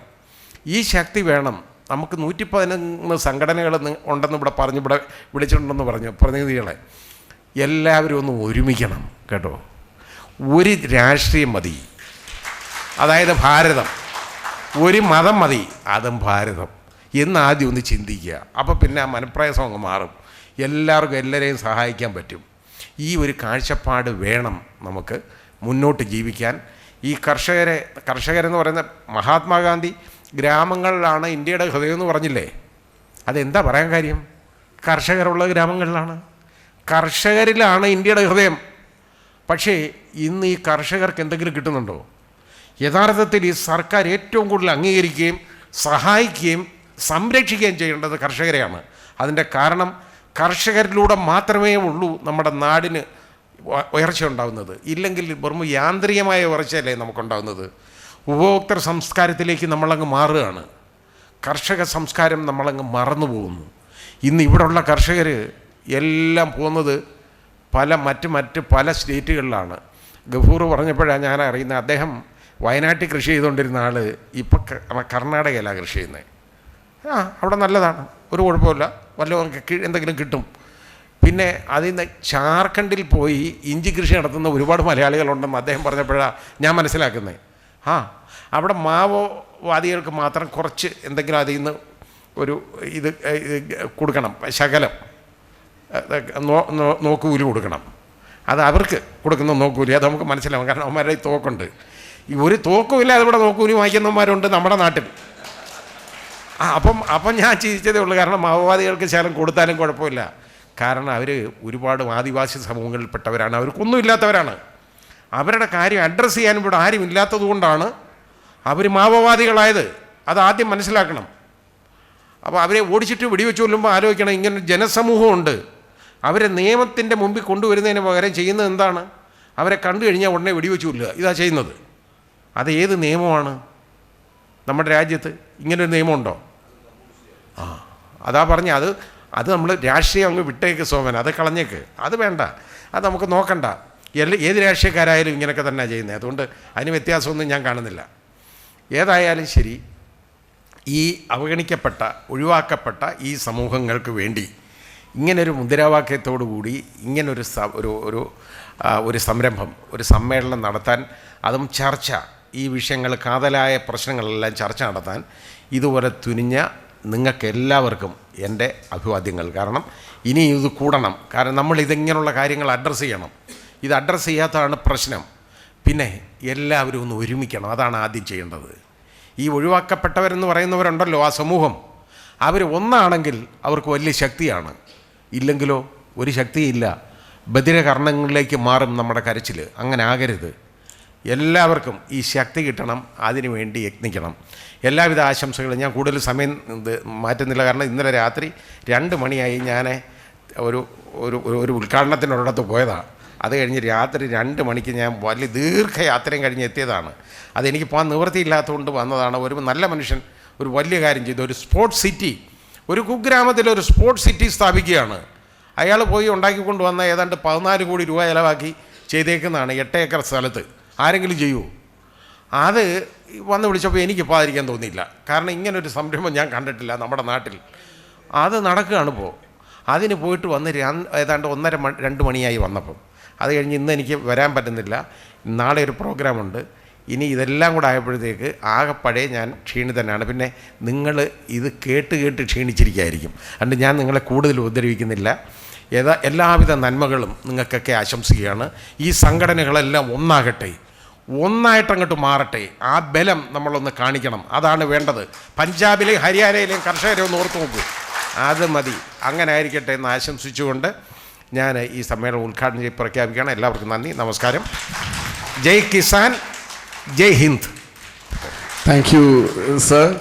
ഈ ശക്തി വേണം. നമുക്ക് 111 സംഘടനകൾ ഉണ്ടെന്ന് ഇവിടെ വിളിച്ചിട്ടുണ്ടെന്ന് പറഞ്ഞു പ്രതിനിധികളെ. എല്ലാവരും ഒന്ന് ഒരുമിക്കണം കേട്ടോ. ഒരു രാഷ്ട്രീയം മതി, അതായത് ഭാരതം. ഒരു മതം മതി, അതും ഭാരതം എന്ന് ആദ്യം ഒന്ന് ചിന്തിക്കുക. അപ്പോൾ പിന്നെ ആ മനപ്രയാസം അങ്ങ് മാറും. എല്ലാവർക്കും എല്ലാവരെയും സഹായിക്കാൻ പറ്റും. ഈ ഒരു കാഴ്ചപ്പാട് വേണം നമുക്ക് മുന്നോട്ട് ജീവിക്കാൻ. ഈ കർഷകരെന്ന് പറയുന്ന മഹാത്മാഗാന്ധി ഗ്രാമങ്ങളിലാണ് ഇന്ത്യയുടെ ഹൃദയം എന്ന് പറഞ്ഞില്ലേ? അതെന്താ പറയാൻ കാര്യം? കർഷകരുള്ള ഗ്രാമങ്ങളിലാണ്, കർഷകരിലാണ് ഇന്ത്യയുടെ ഹൃദയം. പക്ഷേ ഇന്ന് ഈ കർഷകർക്ക് എന്തെങ്കിലും കിട്ടുന്നുണ്ടോ? യഥാർത്ഥത്തിൽ ഈ സർക്കാർ ഏറ്റവും കൂടുതൽ അംഗീകരിക്കുകയും സഹായിക്കുകയും സംരക്ഷിക്കുകയും ചെയ്യേണ്ടത് കർഷകരെയാണ്. അതിൻ്റെ കാരണം കർഷകരിലൂടെ മാത്രമേ ഉള്ളൂ നമ്മുടെ നാടിന് ഉയർച്ച ഉണ്ടാകുന്നത്. ഇല്ലെങ്കിൽ വെറും യാന്ത്രികമായ ഉയർച്ചയല്ലേ നമുക്കുണ്ടാകുന്നത്. ഉപഭോക്തൃ സംസ്കാരത്തിലേക്ക് നമ്മളങ്ങ് മാറുകയാണ്. കർഷക സംസ്കാരം നമ്മളങ്ങ് മറന്നു പോകുന്നു. ഇന്ന് ഇവിടെയുള്ള കർഷകർ എല്ലാം പോകുന്നത് മറ്റ് പല സ്റ്റേറ്റുകളിലാണ്. ഗഫൂർ പറഞ്ഞപ്പോഴാണ് ഞാൻ അറിയുന്നത്. അദ്ദേഹം വയനാട്ടിൽ കൃഷി ചെയ്തുകൊണ്ടിരുന്ന ആൾ ഇപ്പം കർണാടകയിലാണ് കൃഷി ചെയ്യുന്നത്. അവിടെ നല്ലതാണ്, ഒരു കുഴപ്പമില്ല, എന്തെങ്കിലും കിട്ടും. പിന്നെ അതിൽ നിന്ന് ജാർഖണ്ഡിൽ പോയി ഇഞ്ചി കൃഷി നടത്തുന്ന ഒരുപാട് മലയാളികളുണ്ടെന്ന് അദ്ദേഹം പറഞ്ഞപ്പോഴാണ് ഞാൻ മനസ്സിലാക്കുന്നത്. അവിടെ മാവോവാദികൾക്ക് മാത്രം കുറച്ച് എന്തെങ്കിലും അതിൽ നിന്ന് ഇത് കൊടുക്കണം, ശകലം നോക്കുകൂലി കൊടുക്കണം. അത് അവർക്ക് കൊടുക്കുന്ന നോക്കൂലി, അത് നമുക്ക് മനസ്സിലാവും. കാരണം അവന്മാരുടെ ഈ തോക്കുണ്ട്. ഈ ഒരു തോക്കുമില്ല അതിവിടെ നോക്കൂലി വാങ്ങിക്കുന്നവന്മാരുണ്ട് നമ്മുടെ നാട്ടിൽ. അപ്പം ഞാൻ ചിന്തിച്ചതേ ഉള്ളൂ. കാരണം മാവോവാദികൾക്ക് ശകലം കൊടുത്താലും കുഴപ്പമില്ല. കാരണം അവർ ഒരുപാട് ആദിവാസി സമൂഹങ്ങളിൽപ്പെട്ടവരാണ്, അവർക്കൊന്നും ഇല്ലാത്തവരാണ്. അവരുടെ കാര്യം അഡ്രസ്സ് ചെയ്യാനും ഇവിടെ ആരും ഇല്ലാത്തത് കൊണ്ടാണ് അവർ മാവോവാദികളായത്. അത് ആദ്യം മനസ്സിലാക്കണം. അപ്പോൾ അവരെ ഓടിച്ചിട്ട് വെടിവെച്ച് കൊല്ലുമ്പോൾ ആലോചിക്കണം, ഇങ്ങനെ ജനസമൂഹമുണ്ട്. അവരെ നിയമത്തിൻ്റെ മുമ്പിൽ കൊണ്ടുവരുന്നതിന് പകരം ചെയ്യുന്നത് എന്താണ്? അവരെ കണ്ടു കഴിഞ്ഞാൽ ഉടനെ വെടിവെച്ച് കൊല്ലുക. ഇതാ ചെയ്യുന്നത്. അത് ഏത് നിയമമാണ് നമ്മുടെ രാജ്യത്ത്? ഇങ്ങനൊരു നിയമമുണ്ടോ? അതാ പറഞ്ഞ അത് നമ്മൾ രാഷ്ട്രീയം അങ്ങ് വിട്ടേക്ക് സോമൻ, അത് കളഞ്ഞേക്ക്, അത് വേണ്ട, അത് നമുക്ക് നോക്കണ്ട. ഏത് രാഷ്ട്രീയക്കാരായാലും ഇങ്ങനെയൊക്കെ തന്നെ ചെയ്യുന്നത്. അതുകൊണ്ട് അതിന് വ്യത്യാസമൊന്നും ഞാൻ കാണുന്നില്ല. ഏതായാലും ശരി, ഈ അവഗണിക്കപ്പെട്ട ഒഴിവാക്കപ്പെട്ട ഈ സമൂഹങ്ങൾക്ക് വേണ്ടി ഇങ്ങനൊരു മുദ്രാവാക്യത്തോടു കൂടി ഇങ്ങനൊരു ഒരു സംരംഭം, ഒരു സമ്മേളനം നടത്താൻ, അതും ചർച്ച, ഈ വിഷയങ്ങൾ, കാതലായ പ്രശ്നങ്ങളെല്ലാം ചർച്ച നടത്താൻ ഇതുപോലെ തുനിഞ്ഞ നിങ്ങൾക്കെല്ലാവർക്കും എൻ്റെ അഭിവാദ്യങ്ങൾ. കാരണം ഇനി ഇത് കൂടണം. കാരണം നമ്മളിതിങ്ങനെയുള്ള കാര്യങ്ങൾ അഡ്രസ്സ് ചെയ്യണം. ഇത് അഡ്രസ്സ് ചെയ്യാത്തതാണ് പ്രശ്നം. പിന്നെ എല്ലാവരും ഒന്ന് ഒരുമിക്കണം, അതാണ് ആദ്യം ചെയ്യേണ്ടത്. ഈ ഒഴിവാക്കപ്പെട്ടവരെന്ന് പറയുന്നവരുണ്ടല്ലോ, ആ സമൂഹം, അവർ ഒന്നാണെങ്കിൽ അവർക്ക് വലിയ ശക്തിയാണ്. ഇല്ലെങ്കിലോ ഒരു ശക്തിയില്ല. ബധിരകർണങ്ങളിലേക്ക് മാറും നമ്മുടെ കരച്ചിൽ. അങ്ങനെ ആകരുത്. എല്ലാവർക്കും ഈ ശക്തി കിട്ടണം, അതിനു വേണ്ടി യത്നിക്കണം. എല്ലാവിധ ആശംസകളും. ഞാൻ കൂടുതൽ സമയം മാറ്റുന്നില്ല. കാരണം ഇന്നലെ രാത്രി 2 മണിയായി. ഞാൻ ഒരു ഉദ്ഘാടനത്തിനൊരിടത്ത് പോയതാണ്. അത് കഴിഞ്ഞ് രാത്രി 2 മണിക്ക് ഞാൻ വലിയ ദീർഘയാത്രയും കഴിഞ്ഞ് എത്തിയതാണ്. അതെനിക്ക് പോകാൻ നിവൃത്തിയില്ലാത്തതുകൊണ്ട് വന്നതാണ്. ഒരു നല്ല മനുഷ്യൻ ഒരു വലിയ കാര്യം ചെയ്തു. ഒരു സ്പോർട്സ് സിറ്റി, ഒരു കുഗ്രാമത്തിലൊരു സ്പോർട്സ് സിറ്റി സ്ഥാപിക്കുകയാണ്. അയാൾ പോയി ഉണ്ടാക്കിക്കൊണ്ട് വന്ന ഏതാണ്ട് 14 കോടി രൂപ ചിലവാക്കി ചെയ്തേക്കുന്നതാണ് 8 ഏക്കർ സ്ഥലത്ത്. ആരെങ്കിലും ചെയ്യുമോ? അത് വന്ന് വിളിച്ചപ്പോൾ എനിക്ക് പോകാതിരിക്കാൻ തോന്നിയില്ല. കാരണം ഇങ്ങനൊരു സംരംഭം ഞാൻ കണ്ടിട്ടില്ല നമ്മുടെ നാട്ടിൽ. അത് നടക്കുകയാണിപ്പോൾ. അതിന് പോയിട്ട് വന്ന് ഏതാണ്ട് 1:30-2 മണിയായി വന്നപ്പം. അത് കഴിഞ്ഞ് ഇന്ന് എനിക്ക് വരാൻ പറ്റുന്നില്ല. നാളെ ഒരു പ്രോഗ്രാമുണ്ട്. ഇനി ഇതെല്ലാം കൂടെ ആയപ്പോഴത്തേക്ക് ആകെപ്പഴേ ഞാൻ ക്ഷീണിതനാണ്. പിന്നെ നിങ്ങൾ ഇത് കേട്ട് ക്ഷീണിച്ചിരിക്കുകയായിരിക്കും. അതുകൊണ്ട് ഞാൻ നിങ്ങളെ കൂടുതൽ ഉപദ്രവിക്കുന്നില്ല. എല്ലാവിധ നന്മകളും നിങ്ങൾക്കൊക്കെ ആശംസിക്കുകയാണ്. ഈ സംഘടനകളെല്ലാം ഒന്നായിട്ടങ്ങോട്ട് മാറട്ടെ. ആ ബലം നമ്മളൊന്ന് കാണിക്കണം. അതാണ് വേണ്ടത്. പഞ്ചാബിലെയും ഹരിയാനയിലെയും കർഷകരെ ഒന്ന് ഓർത്ത് നോക്കൂ. അത് മതി. അങ്ങനെ ആയിരിക്കട്ടെ എന്ന് ആശംസിച്ചുകൊണ്ട് ഞാൻ ഈ സമ്മേളനം ഉദ്ഘാടനം ചെയ്ത് പ്രഖ്യാപിക്കുകയാണ്. എല്ലാവർക്കും നന്ദി, നമസ്കാരം. Jai Kisan, Jai Hind. Thank you sir.